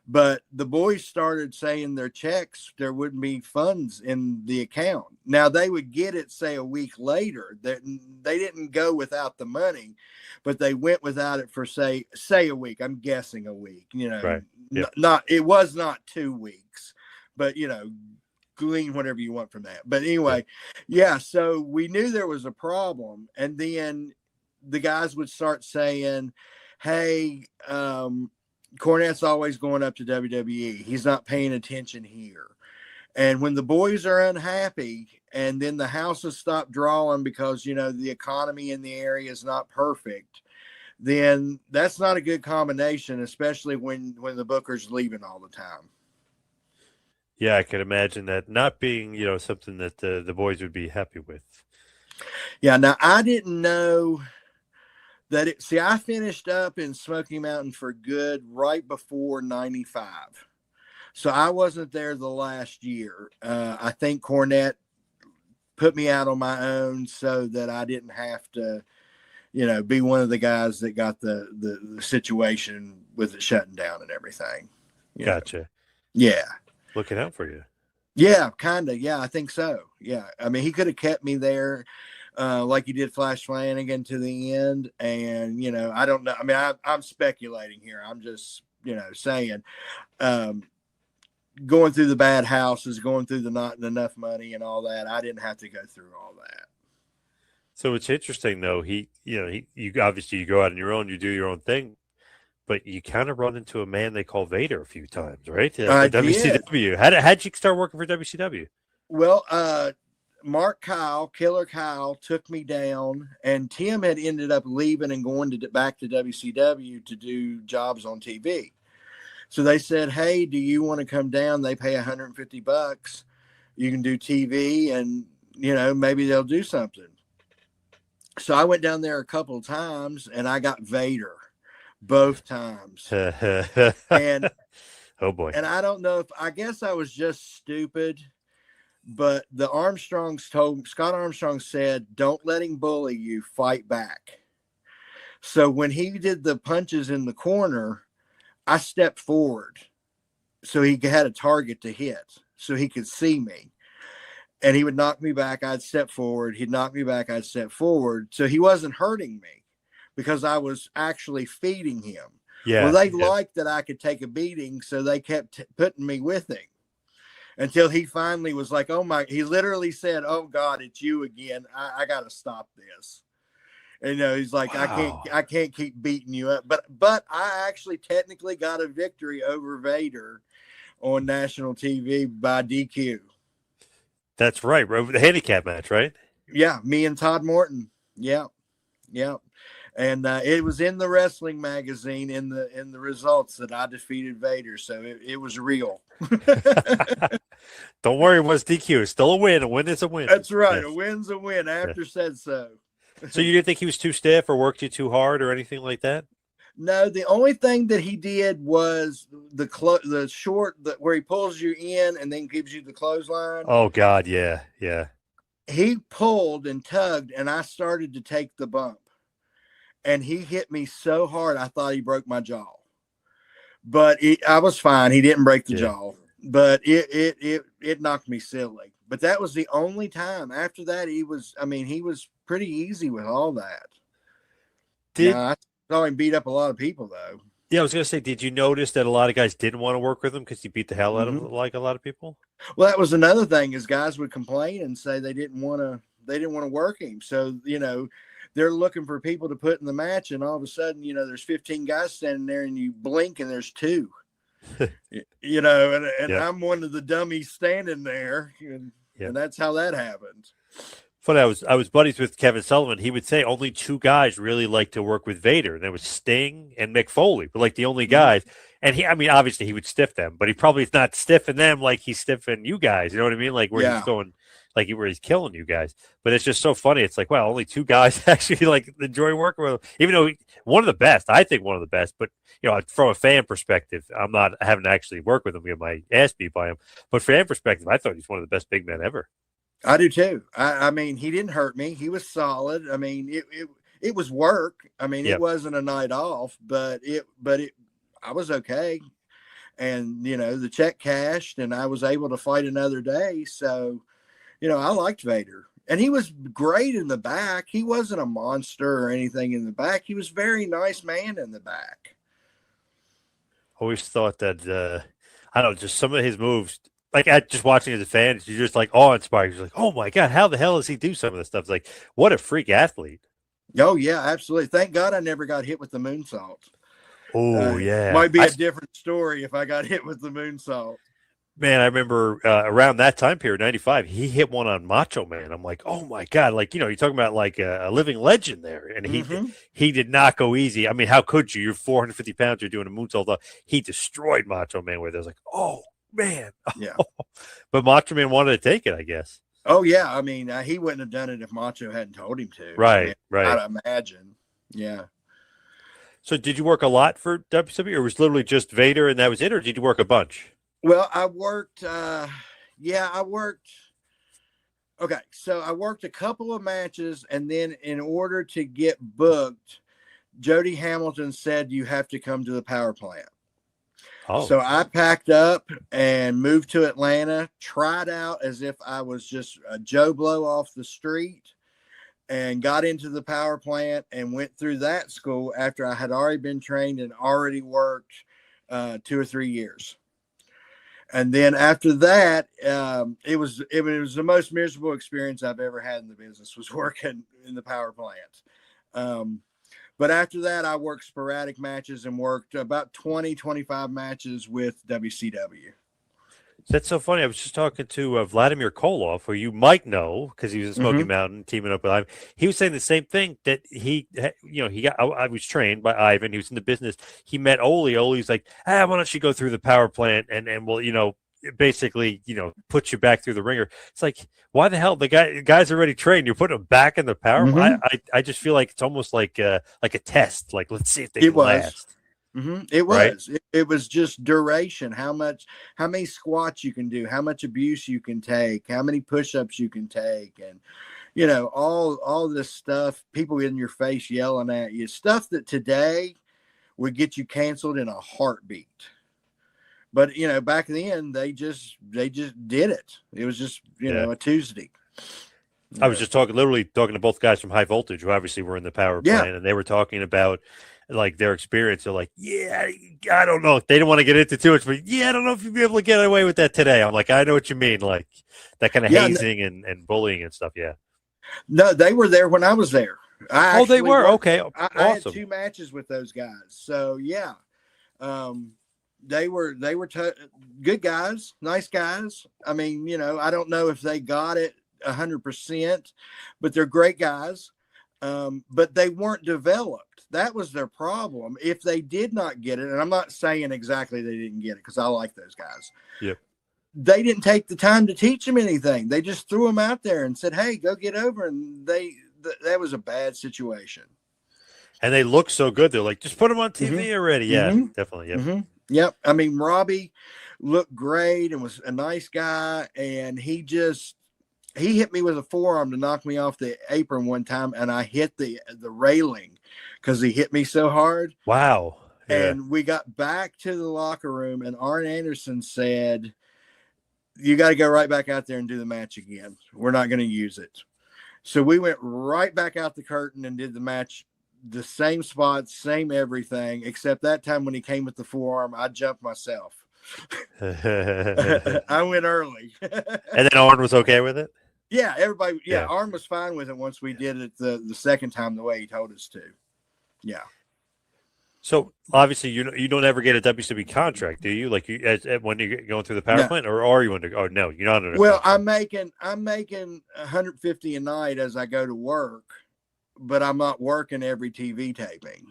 B: But the boys started saying their checks, there wouldn't be funds in the account. Now, they would get it, say, a week later. They didn't go without the money, but they went without it for, say a week. I'm guessing a week, you know.
A: Right. Yep.
B: It was not 2 weeks, but, you know, glean whatever you want from that. But anyway, yeah, so we knew there was a problem. And then the guys would start saying, hey, Cornette's always going up to WWE. He's not paying attention here. And when the boys are unhappy and then the houses stop drawing because, you know, the economy in the area is not perfect, then that's not a good combination, especially when the booker's leaving all the time.
A: Yeah, I can imagine that not being, you know, something that the boys would be happy with.
B: Yeah, now I didn't know that I finished up in Smoky Mountain for good right before 95. So I wasn't there the last year. I think Cornette put me out on my own so that I didn't have to, you know, be one of the guys that got the situation with it shutting down and everything.
A: Gotcha.
B: Know? Yeah.
A: Looking out for you.
B: Yeah, kind of. Yeah, I think so. Yeah. I mean, he could have kept me there. Like he did Flash Flanagan to the end. And, you know, I don't know. I mean, I'm speculating here. I'm just, you know, saying, going through the bad houses, going through the not enough money and all that. I didn't have to go through all that.
A: So it's interesting though. You obviously you go out on your own, you do your own thing, but you kind of run into a man they call Vader a few times, right?
B: I
A: WCW. How'd you start working for WCW?
B: Well, Mark Killer Kyle took me down, and Tim had ended up leaving and going back to WCW to do jobs on TV. So they said, hey, do you want to come down? They pay $150. You can do TV and, you know, maybe they'll do something. So I went down there a couple of times and I got Vader both times. And
A: oh boy.
B: And I don't know I guess I was just stupid. But the Armstrongs Scott Armstrong said, don't let him bully you, fight back. So when he did the punches in the corner, I stepped forward so he had a target to hit so he could see me. And he would knock me back. I'd step forward. He'd knock me back. I'd step forward. So he wasn't hurting me because I was actually feeding him.
A: Yeah.
B: Well, they liked that I could take a beating. So they kept putting me with him. Until he finally was like, oh my, he literally said, oh God, it's you again. I got to stop this. And, you know, he's like, wow. I can't keep beating you up. But I actually technically got a victory over Vader on national TV by DQ.
A: That's right. The handicap match, right?
B: Yeah. Me and Todd Morton. Yeah. Yeah. And it was in the wrestling magazine in the results that I defeated Vader. So it was real.
A: Don't worry, it was DQ. It's still a win. A win is a win.
B: That's right. Yes. A win's a win. After said so.
A: So you didn't think he was too stiff or worked you too hard or anything like that?
B: No, the only thing that he did was the short where he pulls you in and then gives you the clothesline.
A: Oh God, yeah, yeah.
B: He pulled and tugged, and I started to take the bump. and he hit me so hard I thought he broke my jaw. But I was fine. He didn't break the jaw, but it knocked me silly. But that was the only time. After that, he was pretty easy with all that. I saw him beat up a lot of people, though.
A: Yeah, I was going to say, did you notice that a lot of guys didn't want to work with him because he beat the hell out of like a lot of people?
B: Well, that was another thing, is guys would complain and say they didn't want to work him. So, they're looking for people to put in the match, and all of a sudden, there's 15 guys standing there, and you blink and there's 2. And I'm one of the dummies standing there, and that's how that happened.
A: Funny, I was buddies with Kevin Sullivan. He would say only 2 guys really like to work with Vader, and there was Sting and Mick Foley, but like the only guys. And obviously he would stiff them, but he probably is not stiffing them like he's stiffing you guys. You know what I mean? Like where he's going, like where he's killing you guys. But it's just so funny. It's like, wow, only 2 guys actually like enjoy working with him, even though one of the best. I think one of the best, but from a fan perspective, I haven't actually worked with him, get my ass beat by him. But fan perspective, I thought he's one of the best big men ever.
B: I do too. I mean, he didn't hurt me. He was solid. I mean, it was work. I mean, it wasn't a night off, but I was okay. And, the check cashed and I was able to fight another day. So, I liked Vader, and he was great in the back. He wasn't a monster or anything in the back. He was a very nice man in the back.
A: Always thought that, I don't know, just some of his moves, like just watching as a fan, you're just like awe-inspired. You're like, oh my God, how the hell does he do some of this stuff? It's like, what a freak athlete.
B: Oh yeah, absolutely. Thank God I never got hit with the moonsault.
A: Oh yeah.
B: Might be a different story if I got hit with the moonsault.
A: Man, I remember around that time period, 95, he hit one on Macho Man. I'm like, oh my God. Like, you're talking about like a living legend there. And he did not go easy. I mean, how could you? You're 450 pounds, you're doing a moonsault. He destroyed Macho Man with it. I was like, oh man.
B: Yeah.
A: But Macho Man wanted to take it, I guess.
B: Oh yeah. I mean, he wouldn't have done it if Macho hadn't told him to.
A: Right. Right.
B: I'd imagine. Yeah.
A: So did you work a lot for WCW, or was it literally just Vader and that was it? Or did you work a bunch?
B: Well, I worked, okay, so I worked a couple of matches, and then in order to get booked, Jody Hamilton said, you have to come to the power plant. Oh. So I packed up and moved to Atlanta, tried out as if I was just a Joe Blow off the street, and got into the power plant and went through that school after I had already been trained and already worked 2 or 3 years. And then after that, it was the most miserable experience I've ever had in the business, was working in the power plant. But after that, I worked sporadic matches and worked about 20, 25 matches with WCW.
A: That's so funny. I was just talking to Vladimir Koloff, who you might know because he was in Smoky Mountain teaming up with Ivan. He was saying the same thing, that I was trained by Ivan. He was in the business. He met Ole. Ole's like, why don't you go through the power plant and we'll, basically, put you back through the ringer. It's like, why the hell? The guy's already trained. You're putting him back in the power plant. I just feel like it's almost like a test. Like, let's see if they can last.
B: It was. Right? It was just duration. How many squats you can do, how much abuse you can take, how many push-ups you can take, and all this stuff. People in your face yelling at you, stuff that today would get you canceled in a heartbeat. But back then they just did it. It was just a Tuesday.
A: I was just literally talking to both guys from High Voltage, who obviously were in the power plant, and they were talking about like their experience. They're like, I don't know. They didn't want to get into too much, but I don't know if you'd be able to get away with that today. I'm like, I know what you mean. Like that kind of hazing and bullying and stuff. Yeah.
B: No, they were there when I was there.
A: They were. Okay.
B: Awesome. I had 2 matches with those guys. So yeah. They were good guys, nice guys. I mean, I don't know if they got it 100%, but they're great guys. But they weren't developed. That was their problem. If they did not get it, and I'm not saying exactly they didn't get it, because I like those guys.
A: Yep.
B: They didn't take the time to teach them anything. They just threw them out there and said, hey, go get over. And that was a bad situation. And
A: they look so good. They're like, just put them on TV already. Yeah, definitely. Yep.
B: Yep. I mean, Robbie looked great and was a nice guy. And he hit me with a forearm to knock me off the apron one time. And I hit the railing because he hit me so hard.
A: Wow. Yeah.
B: And we got back to the locker room, and Arn Anderson said, "You got to go right back out there and do the match again. We're not going to use it." So we went right back out the curtain and did the match, the same spots, same everything, except that time when he came with the forearm, I jumped myself. I went early.
A: And then Arn was okay with it?
B: Yeah, everybody. Yeah,
A: Yeah.
B: Arn was fine with it once we did it the second time the way he told us to. Yeah.
A: So obviously you don't ever get a WCW contract, do you? Like when you're going through the power plant, or are you under? Oh no, you're not under.
B: Well, I'm making $150 a night as I go to work, but I'm not working every TV taping.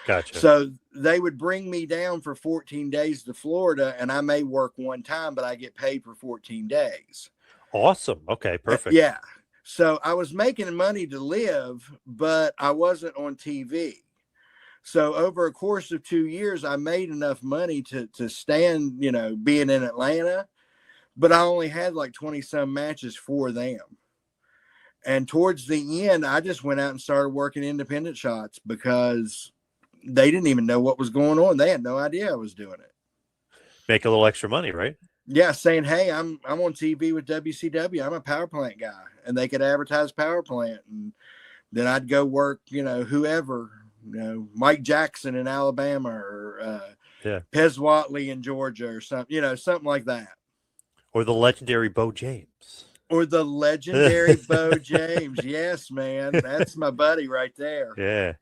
A: Gotcha.
B: So they would bring me down for 14 days to Florida, and I may work one time, but I get paid for 14 days.
A: Awesome. Okay, perfect.
B: Yeah. So I was making money to live, but I wasn't on TV. So over a course of 2 years, I made enough money to stand, being in Atlanta, but I only had like 20 some matches for them. And towards the end, I just went out and started working independent shots because they didn't even know what was going on. They had no idea I was doing it.
A: Make a little extra money, right?
B: Yeah, saying, "Hey, I'm on TV with WCW. I'm a power plant guy," and they could advertise power plant, and then I'd go work, whoever, Mike Jackson in Alabama, or Pez Watley in Georgia, or something, something like that.
A: Or the legendary Bo James.
B: Or the legendary Bo James. Yes, man, that's my buddy right there.
A: Yeah.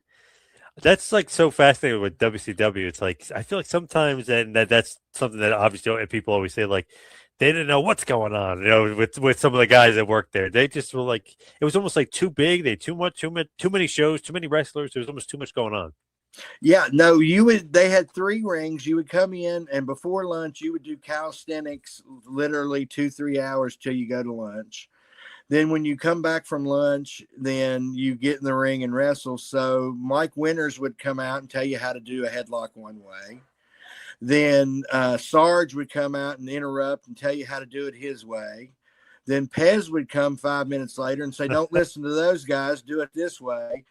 A: That's like so fascinating with WCW. It's like I feel like sometimes, and that's something that obviously people always say, like they didn't know what's going on. With some of the guys that worked there, they just were like it was almost like too big. They had too many shows, too many wrestlers. There was almost too much going on.
B: Yeah, no, they had 3 rings. You would come in, and before lunch, you would do calisthenics, literally 2-3 hours till you go to lunch. Then when you come back from lunch, then you get in the ring and wrestle. So Mike Winters would come out and tell you how to do a headlock one way. Then Sarge would come out and interrupt and tell you how to do it his way. Then Pez would come 5 minutes later and say, "Don't listen to those guys, do it this way."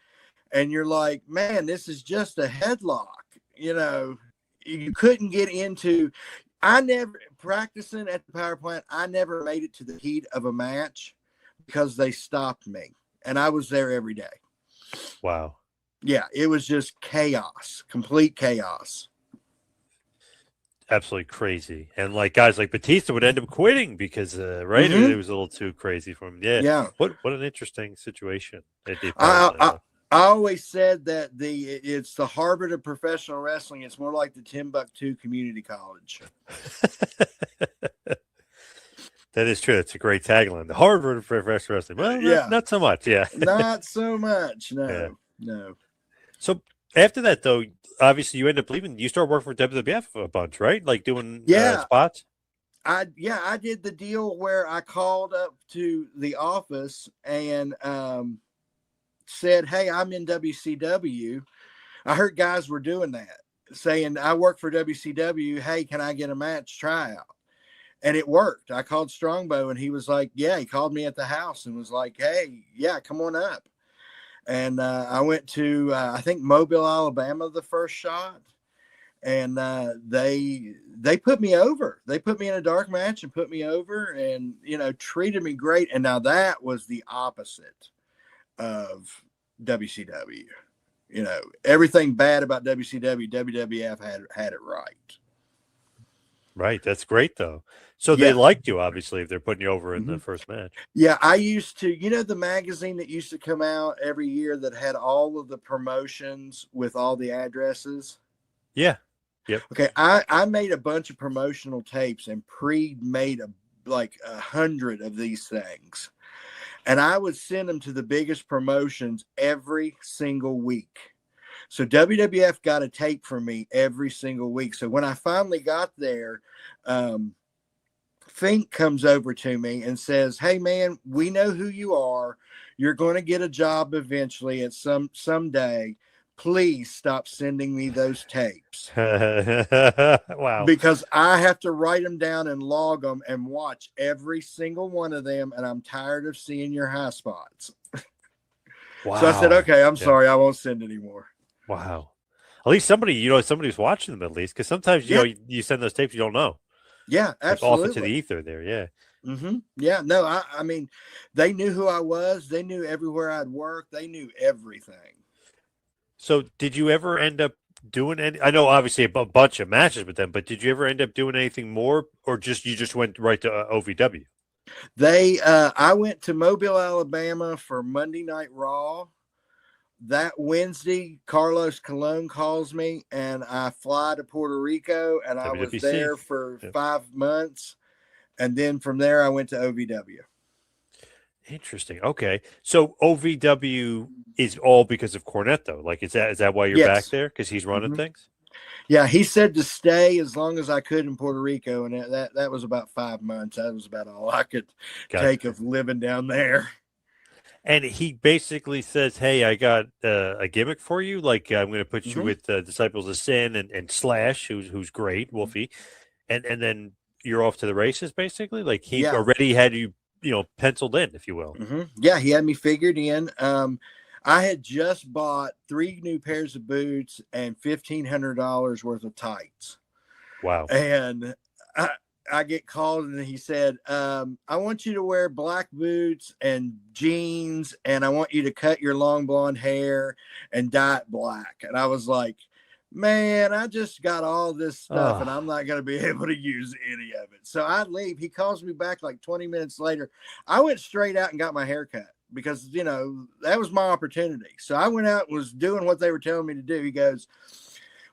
B: And you're like, man, this is just a headlock. You couldn't get into practicing at the power plant. I never made it to the heat of a match because they stopped me, and I was there every day.
A: Wow.
B: Yeah, it was just chaos, complete chaos.
A: Absolutely crazy. And like guys like Batista would end up quitting because it was a little too crazy for him. Yeah. What an interesting situation.
B: I always said that it's the Harvard of professional wrestling. It's more like the Timbuktu Community College.
A: That is true. That's a great tagline. The Harvard of professional wrestling. Well, not so much. Yeah.
B: Not so much. No.
A: Yeah.
B: No.
A: So after that, though, obviously you end up leaving. You start working for WWF a bunch, right? Like doing spots.
B: I did the deal where I called up to the office and said, "Hey, I'm in WCW." I heard guys were doing that, saying, "I work for WCW. Hey, can I get a match tryout?" And it worked. I called Strongbow, and he was like, "Yeah." He called me at the house and was like, "Hey, yeah, come on up." And I went to, I think, Mobile, Alabama, the first shot. And they put me over. They put me in a dark match and put me over and, treated me great. And now that was the opposite of WCW. Everything bad about WCW, WWF had it right.
A: Right. That's great, though. So they liked you, obviously, if they're putting you over in the first match.
B: Yeah, I used to, the magazine that used to come out every year that had all of the promotions with all the addresses?
A: Yeah. Yep.
B: Okay, I made a bunch of promotional tapes and made 100 of these things. And I would send them to the biggest promotions every single week. So WWF got a tape from me every single week. So when I finally got there, Fink comes over to me and says, "Hey man, we know who you are. You're going to get a job eventually at someday. Please stop sending me those tapes."
A: Wow.
B: Because I have to write them down and log them and watch every single one of them. And I'm tired of seeing your high spots.
A: Wow.
B: So I said, "Okay, I'm sorry. I won't send anymore."
A: Wow. At least somebody's watching them at least, because sometimes
B: Yeah,
A: you send those tapes you don't know,
B: yeah,
A: like off into the
B: absolutely.
A: ether there. Yeah.
B: Yeah, no, I mean, they knew who I was. They knew everywhere I'd work. They knew everything.
A: So did you ever end up doing any? I know obviously a bunch of matches with them, but did you ever end up doing anything more, or just went right to OVW?
B: I went to Mobile, Alabama for Monday Night Raw. That Wednesday, Carlos Colon calls me, and I fly to Puerto Rico, and I was
A: WWC.
B: there for
A: Yeah.
B: 5 months, and then from there I went to OVW.
A: Interesting. Okay. So OVW is all because of Cornette, though. Like, is that why you're back
B: Yes.
A: there? Because he's running
B: hmm
A: things?
B: Yeah, he said to stay as long as I could in Puerto Rico, and that was about 5 months. That was about all I could
A: Gotcha.
B: take of living down there.
A: And he basically says, "Hey, I got a gimmick for you. Like, I'm going to put you
B: hmm
A: with Disciples of Sin and Slash, who's great, Wolfie, and then you're off to the races. Basically, like he
B: Yeah.
A: already had you, penciled in, if you will."
B: Yeah, he had me figured in. I had just bought 3 new pairs of boots and $1,500 worth of tights,
A: Wow.
B: and I, I get called and he said, "I want you to wear black boots and jeans, and I want you to cut your long blonde hair and dye it black." And I was like, "Man, I just got all this stuff and I'm
A: Oh,
B: not going to be able to use any of it." So I leave. He calls me back like 20 minutes later. I went straight out and got my hair cut because, that was my opportunity. So I went out and was doing what they were telling me to do. He goes,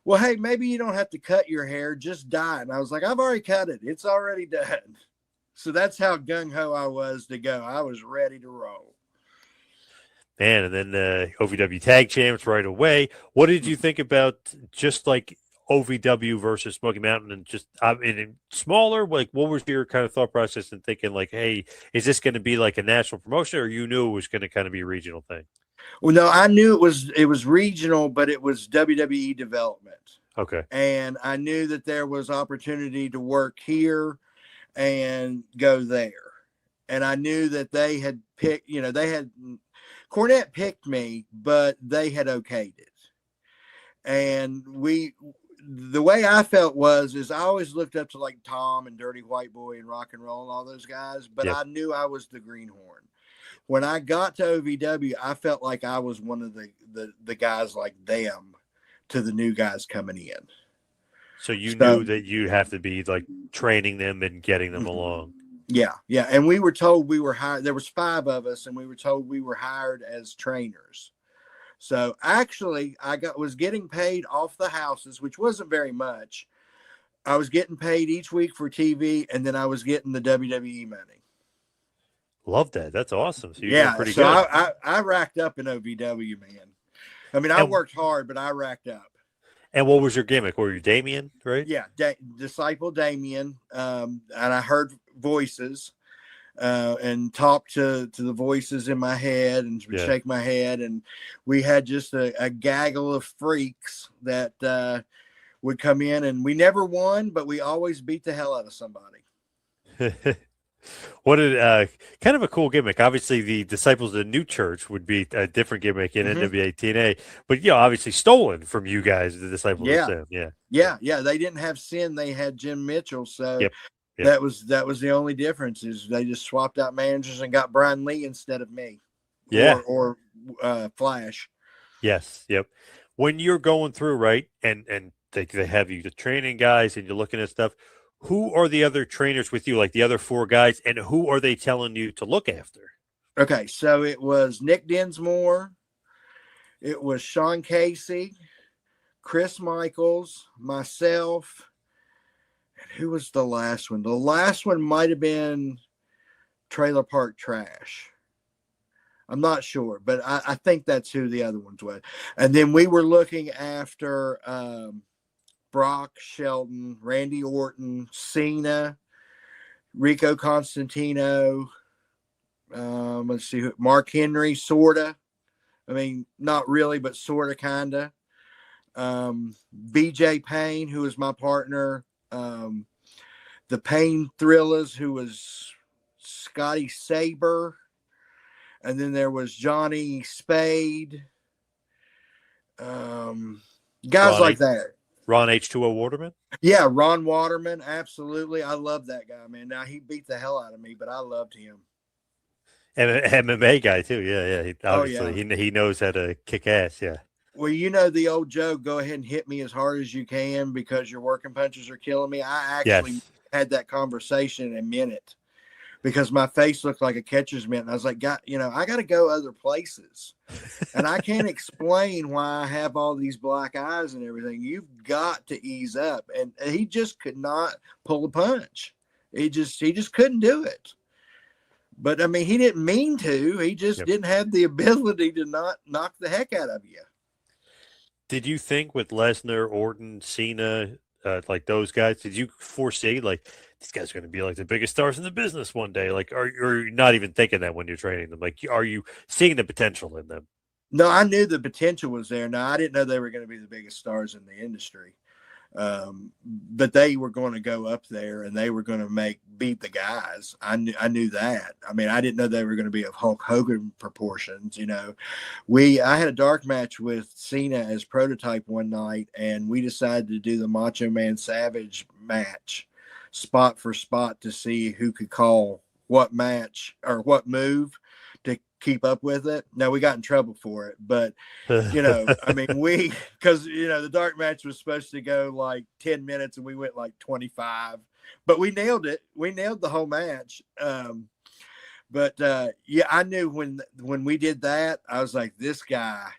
B: "Well, hey, maybe you don't have to cut your hair, just dye it." And I was like, "I've already cut it. It's already done." So that's how gung ho I was to go. I was ready to roll.
A: man. And then OVW Tag Champs right away. What did you think about just like OVW versus Smoky Mountain and just I mean smaller? Like, what was your kind of thought process in thinking like, hey, is this going to be like a national promotion, or you knew it was going to kind of be a regional thing?
B: Well, no, I knew it was regional, but it was WWE development.
A: Okay.
B: And I knew that there was opportunity to work here and go there. And I knew that they had picked, Cornette picked me, but they had okayed it. And the way I felt is I always looked up to like Tom and Dirty White Boy and Rock and Roll and all those guys, but
A: Yep.
B: I knew I was the greenhorn. When I got to OVW, I felt like I was one of the guys like them to the new guys coming in.
A: So you
B: So
A: knew that you'd have to be like training them and getting them along.
B: yeah, and we were told we were hired. There was 5 of us, and we were told we were hired as trainers. So actually, was getting paid off the houses, which wasn't very much. I was getting paid each week for TV, and then I was getting the WWE money.
A: Love that. That's awesome. So you're doing
B: Yeah,
A: pretty
B: so
A: good.
B: I racked up in OVW, man. I mean, I
A: And
B: worked hard, but I racked up.
A: and what was your gimmick? Were you Damien, right?
B: Yeah, Disciple Damien, and I heard voices and talked to the voices in my head and would
A: Yeah.
B: shake my head, and we had just a gaggle of freaks that would come in, and we never won, but we always beat the hell out of somebody.
A: What did kind of a cool gimmick. Obviously, the Disciples of the New Church would be a different gimmick in
B: hmm
A: NWA TNA, but obviously stolen from you guys, the Disciples of
B: Yeah,
A: Sin. Yeah.
B: yeah. They didn't have Sin; they had Jim Mitchell. So
A: Yep. Yep.
B: that was the only difference is they just swapped out managers and got Brian Lee instead of me,
A: Yeah.
B: or Flash.
A: Yes. Yep. When you're going through, right, and they have you the training guys and you're looking at stuff, who are the other trainers with you, like the other 4 guys, and who are they telling you to look after?
B: Okay, so it was Nick Dinsmore, it was Sean Casey, Chris Michaels, myself, and who was the last one? The last one might have been Trailer Park Trash. I'm not sure, but I think that's who the other ones were. And then we were looking after Brock Shelton, Randy Orton, Cena, Rico Constantino. Let's see, Mark Henry, sorta. I mean, not really, but sorta, kinda. BJ Payne, who was my partner. The Payne Thrillers, who was Scotty Saber. And then there was Johnny Spade. Guys
A: Ron
B: like
A: H.
B: that.
A: Ron H2O Waterman.
B: Yeah, Ron Waterman, absolutely. I love that guy, man. Now he beat the hell out of me, but I loved him.
A: And an MMA guy too. Yeah, yeah.
B: Oh yeah.
A: He knows how to kick ass. Yeah.
B: Well, you know the old joke, go ahead and hit me as hard as you can because your working punches are killing me. I actually
A: Yes.
B: had that conversation in a minute because my face looked like a catcher's mitt. And I was like, God, I got to go other places. And I can't explain why I have all these black eyes and everything. You've got to ease up. And he just could not pull a punch. He just couldn't do it. But I mean, he didn't mean to. He just
A: Yep.
B: didn't have the ability to not knock the heck out of you.
A: Did you think with Lesnar, Orton, Cena, like those guys, did you foresee like these guys are going to be like the biggest stars in the business one day? Like, are you not even thinking that when you're training them? Like, are you seeing the potential in them?
B: No, I knew the potential was there. Now, I didn't know they were going to be the biggest stars in the industry. But they were going to go up there and they were going to beat the guys. I knew that. I mean, I didn't know they were going to be of Hulk Hogan proportions. I had a dark match with Cena as prototype one night, and we decided to do the Macho Man Savage match, spot for spot, to see who could call what match or what move to keep up with it. Now we got in trouble for it, but I mean, because the dark match was supposed to go like 10 minutes and we went like 25, but we nailed it. We nailed the whole match. Yeah, I knew when we did that, I was like, this guy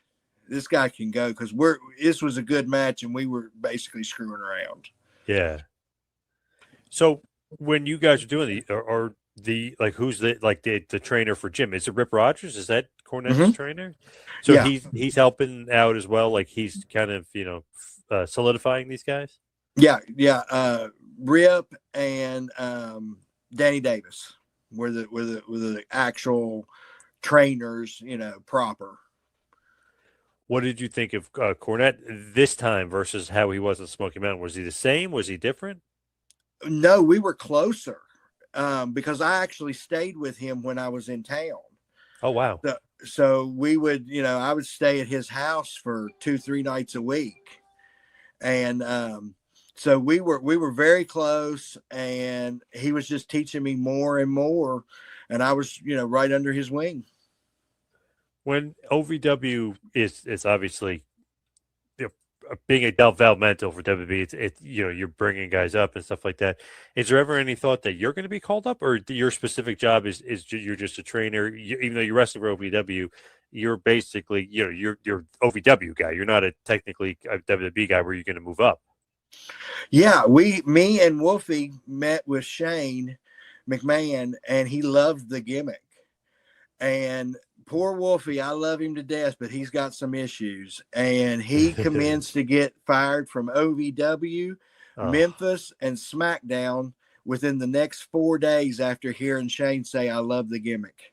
B: can go, because this was a good match and we were basically screwing around.
A: Yeah. So when you guys are doing who's the trainer for Jim? Is it Rip Rogers? Is that Cornette's trainer? So
B: Yeah.
A: he's helping out as well. Like he's kind of solidifying these guys.
B: Yeah. Rip and Danny Davis were the actual trainers, proper.
A: What did you think of Cornette this time versus how he was in Smoky Mountain? Was he the same? Was he different?
B: No, we were closer because I actually stayed with him when I was in town.
A: Oh, wow.
B: So we would, I would stay at his house for 2-3 nights a week. And so we were very close, and he was just teaching me more and more. And I was, right under his wing.
A: When OVW is obviously being a developmental for WB, it's you're bringing guys up and stuff like that. Is there ever any thought that you're going to be called up, or your specific job is you're just a trainer? Even though you're wrestling for OVW, you're basically you're OVW guy. You're not technically a WWE guy where you're going to move up.
B: Yeah, me and Wolfie met with Shane McMahon, and he loved the gimmick. And poor Wolfie, I love him to death, but he's got some issues. And he commenced to get fired from OVW, Memphis, and SmackDown within the next 4 days after hearing Shane say, I love the gimmick.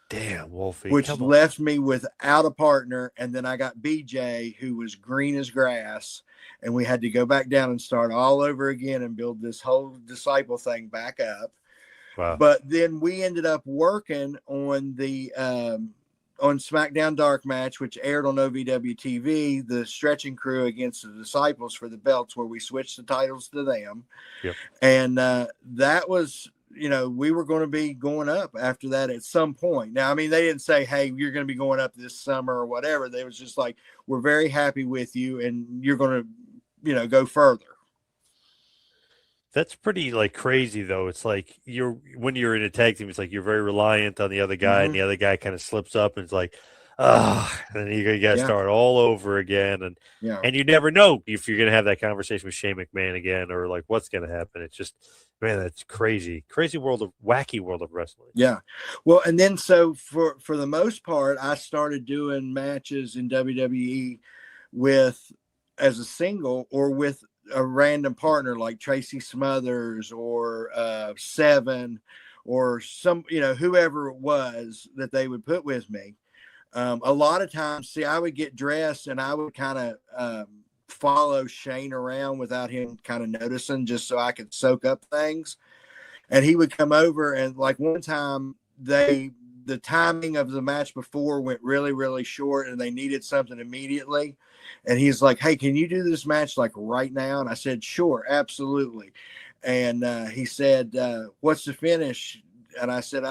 A: Damn, Wolfie.
B: Which left me without a partner. And then I got BJ, who was green as grass. And we had to go back down and start all over again and build this whole disciple thing back up.
A: Wow.
B: But then we ended up working on the on SmackDown Dark Match, which aired on OVW TV, the Stretching Crew against the Disciples for the belts, where we switched the titles to them.
A: Yep.
B: And that was, we were going to be going up after that at some point. Now, I mean, they didn't say, hey, you're going to be going up this summer or whatever. They was just like, we're very happy with you, and you're going to, go further.
A: That's pretty crazy though. It's like when you're in a tag team, it's like you're very reliant on the other guy, and the other guy kind of slips up, and it's like, and then you got to start all over again, and you never know if you're gonna have that conversation with Shane McMahon again, or like what's gonna happen. It's just, man, that's wacky world of wrestling.
B: Yeah, well, and then so for the most part, I started doing matches in WWE as a single or with a random partner like Tracy Smothers or Seven or some, whoever it was that they would put with me. A lot of times, I would get dressed and I would kind of follow Shane around without him kind of noticing, just so I could soak up things. And he would come over, and like one time they the timing of the match before went really, really short, and they needed something immediately. And he's like, "Hey, can you do this match like right now?" And I said, "Sure, absolutely." And he said, "What's the finish?" And I said,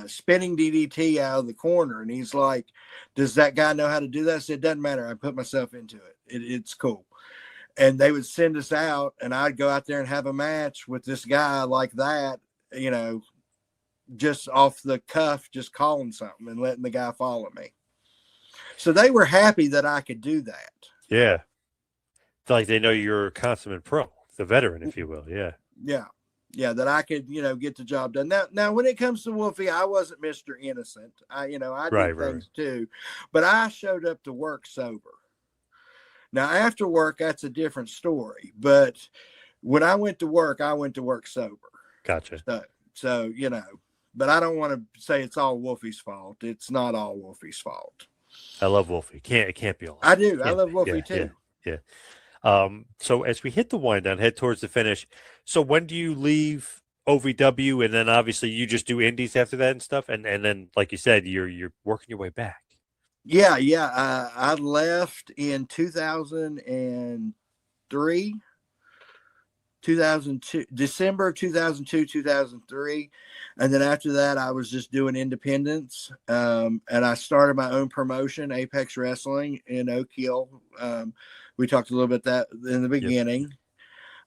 B: "Spinning DDT out of the corner." And he's like, "Does that guy know how to do that?" I said, "Doesn't matter. I put myself into it. It's cool." And they would send us out, and I'd go out there and have a match with this guy like that, you know, just off the cuff, just calling something and letting the guy follow me. So they were happy that I could do that.
A: Yeah. It's like they know you're a consummate pro, the veteran, if you will. Yeah.
B: Yeah. Yeah. That I could, you know, get the job done. Now when it comes to Wolfie, I wasn't Mr. Innocent. I did things too, but I showed up to work sober. Now, after work, that's a different story. But when I went to work sober.
A: Gotcha.
B: So you know, but I don't want to say it's all Wolfie's fault. It's not all Wolfie's fault.
A: I love Wolfie. It can't be all.
B: I do. I love Wolfie too.
A: Yeah. So as we hit the wind down, head towards the finish. So when do you leave OVW, and then obviously you just do indies after that and stuff, and then like you said, you're working your way back.
B: Yeah. I left in 2003, 2002, December 2002, 2003. And then after that, I was just doing independents. And I started my own promotion, Apex Wrestling in Oak Hill. We talked a little bit that in the beginning.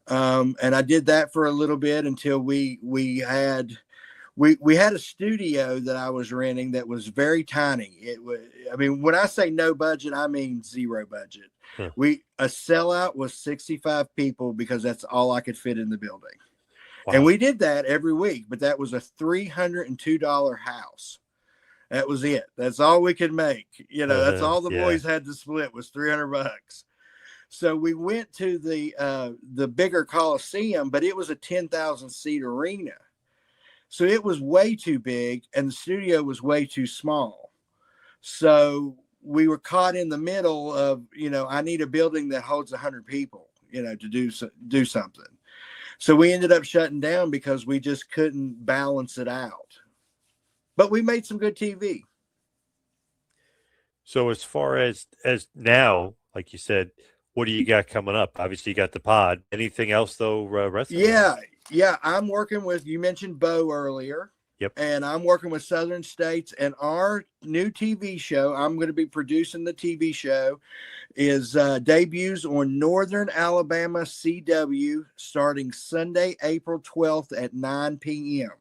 B: Yep. And I did that for a little bit until we had a studio that I was renting that was very tiny. It was, I mean, when I say no budget, I mean zero budget. Huh. A sellout was 65 people because that's all I could fit in the building. Wow. And we did that every week, but that was a $302 house. That was it. That's all we could make. You know, that's all the boys had to split was $300. So we went to the bigger Coliseum, but it was a 10,000 seat arena. So it was way too big and the studio was way too small. So we were caught in the middle of, you know, I need a building that holds 100 people, you know, to do something. So we ended up shutting down because we just couldn't balance it out. But we made some good TV.
A: So as far as now, like you said, what do you got coming up? Obviously, you got the pod. Anything else, though, wrestling?
B: Yeah. I'm working with, you mentioned Bo earlier.
A: Yep.
B: And I'm working with Southern States, and our new TV show, I'm going to be producing the TV show, is debuts on Northern Alabama CW starting Sunday, April 12th at 9 p.m.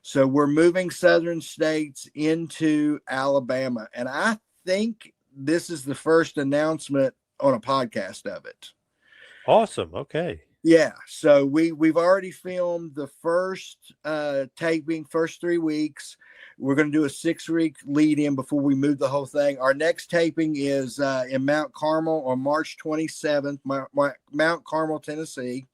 B: So we're moving Southern States into Alabama. And I think this is the first announcement on a podcast of it.
A: Awesome. Okay.
B: Yeah. So we've already filmed the first taping, first 3 weeks. We're going to do a 6-week lead in before we move the whole thing. Our next taping is in Mount Carmel on March 27th, Mount Carmel, Tennessee.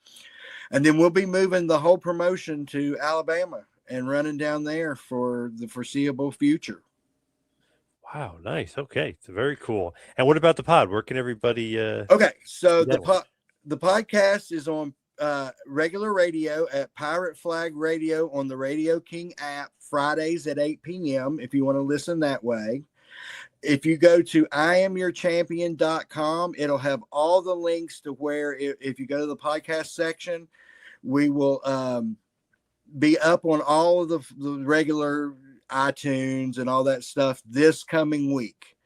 B: And then we'll be moving the whole promotion to Alabama and running down there for the foreseeable future.
A: Wow, nice. Okay, it's very cool. And what about the pod? Where can everybody?
B: Okay, so the podcast is on regular radio at Pirate Flag Radio on the Radio King app Fridays at 8 p.m. if you want to listen that way. If you go to IamYourChampion.com, it'll have all the links to where if you go to the podcast section, we will be up on all of the regular iTunes and all that stuff this coming week.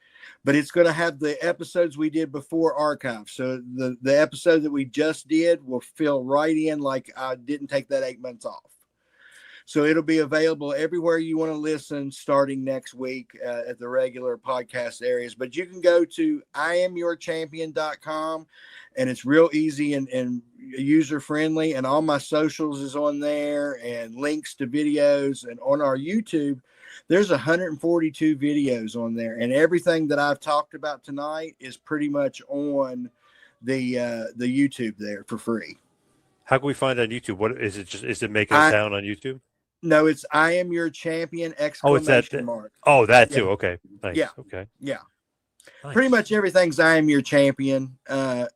B: But it's going to have the episodes we did before archived. So the episode that we just did will fill right in like I didn't take that 8 months off. So it'll be available everywhere you want to listen starting next week at the regular podcast areas. But you can go to IamYourChampion.com, and it's real easy and user-friendly. And all my socials is on there and links to videos. And on our YouTube, there's 142 videos on there. And everything that I've talked about tonight is pretty much on the YouTube there for free.
A: How can we find it on YouTube? What is it? Is it making a sound on YouTube?
B: No, it's I Am Your Champion exclamation mark.
A: Oh, that too. Okay. Nice.
B: Yeah.
A: Okay.
B: Yeah.
A: Nice.
B: Pretty much everything's I Am Your Champion,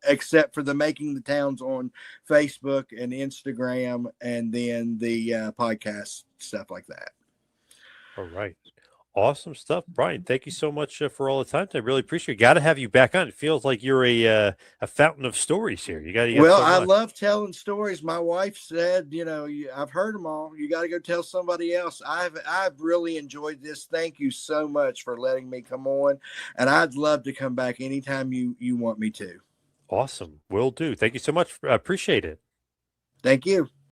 B: except for the Making the Towns on Facebook and Instagram, and then the podcast, stuff like that.
A: All right. Awesome stuff, Brian. Thank you so much for all the time. I really appreciate it. Got to have you back on. It feels like you're a fountain of stories here. You got
B: Well,
A: so
B: I
A: much.
B: love telling stories. My wife said, I've heard them all. You got to go tell somebody else. I've really enjoyed this. Thank you so much for letting me come on, and I'd love to come back anytime you want me to.
A: Awesome. Will do. Thank you so much. I appreciate it.
B: Thank you.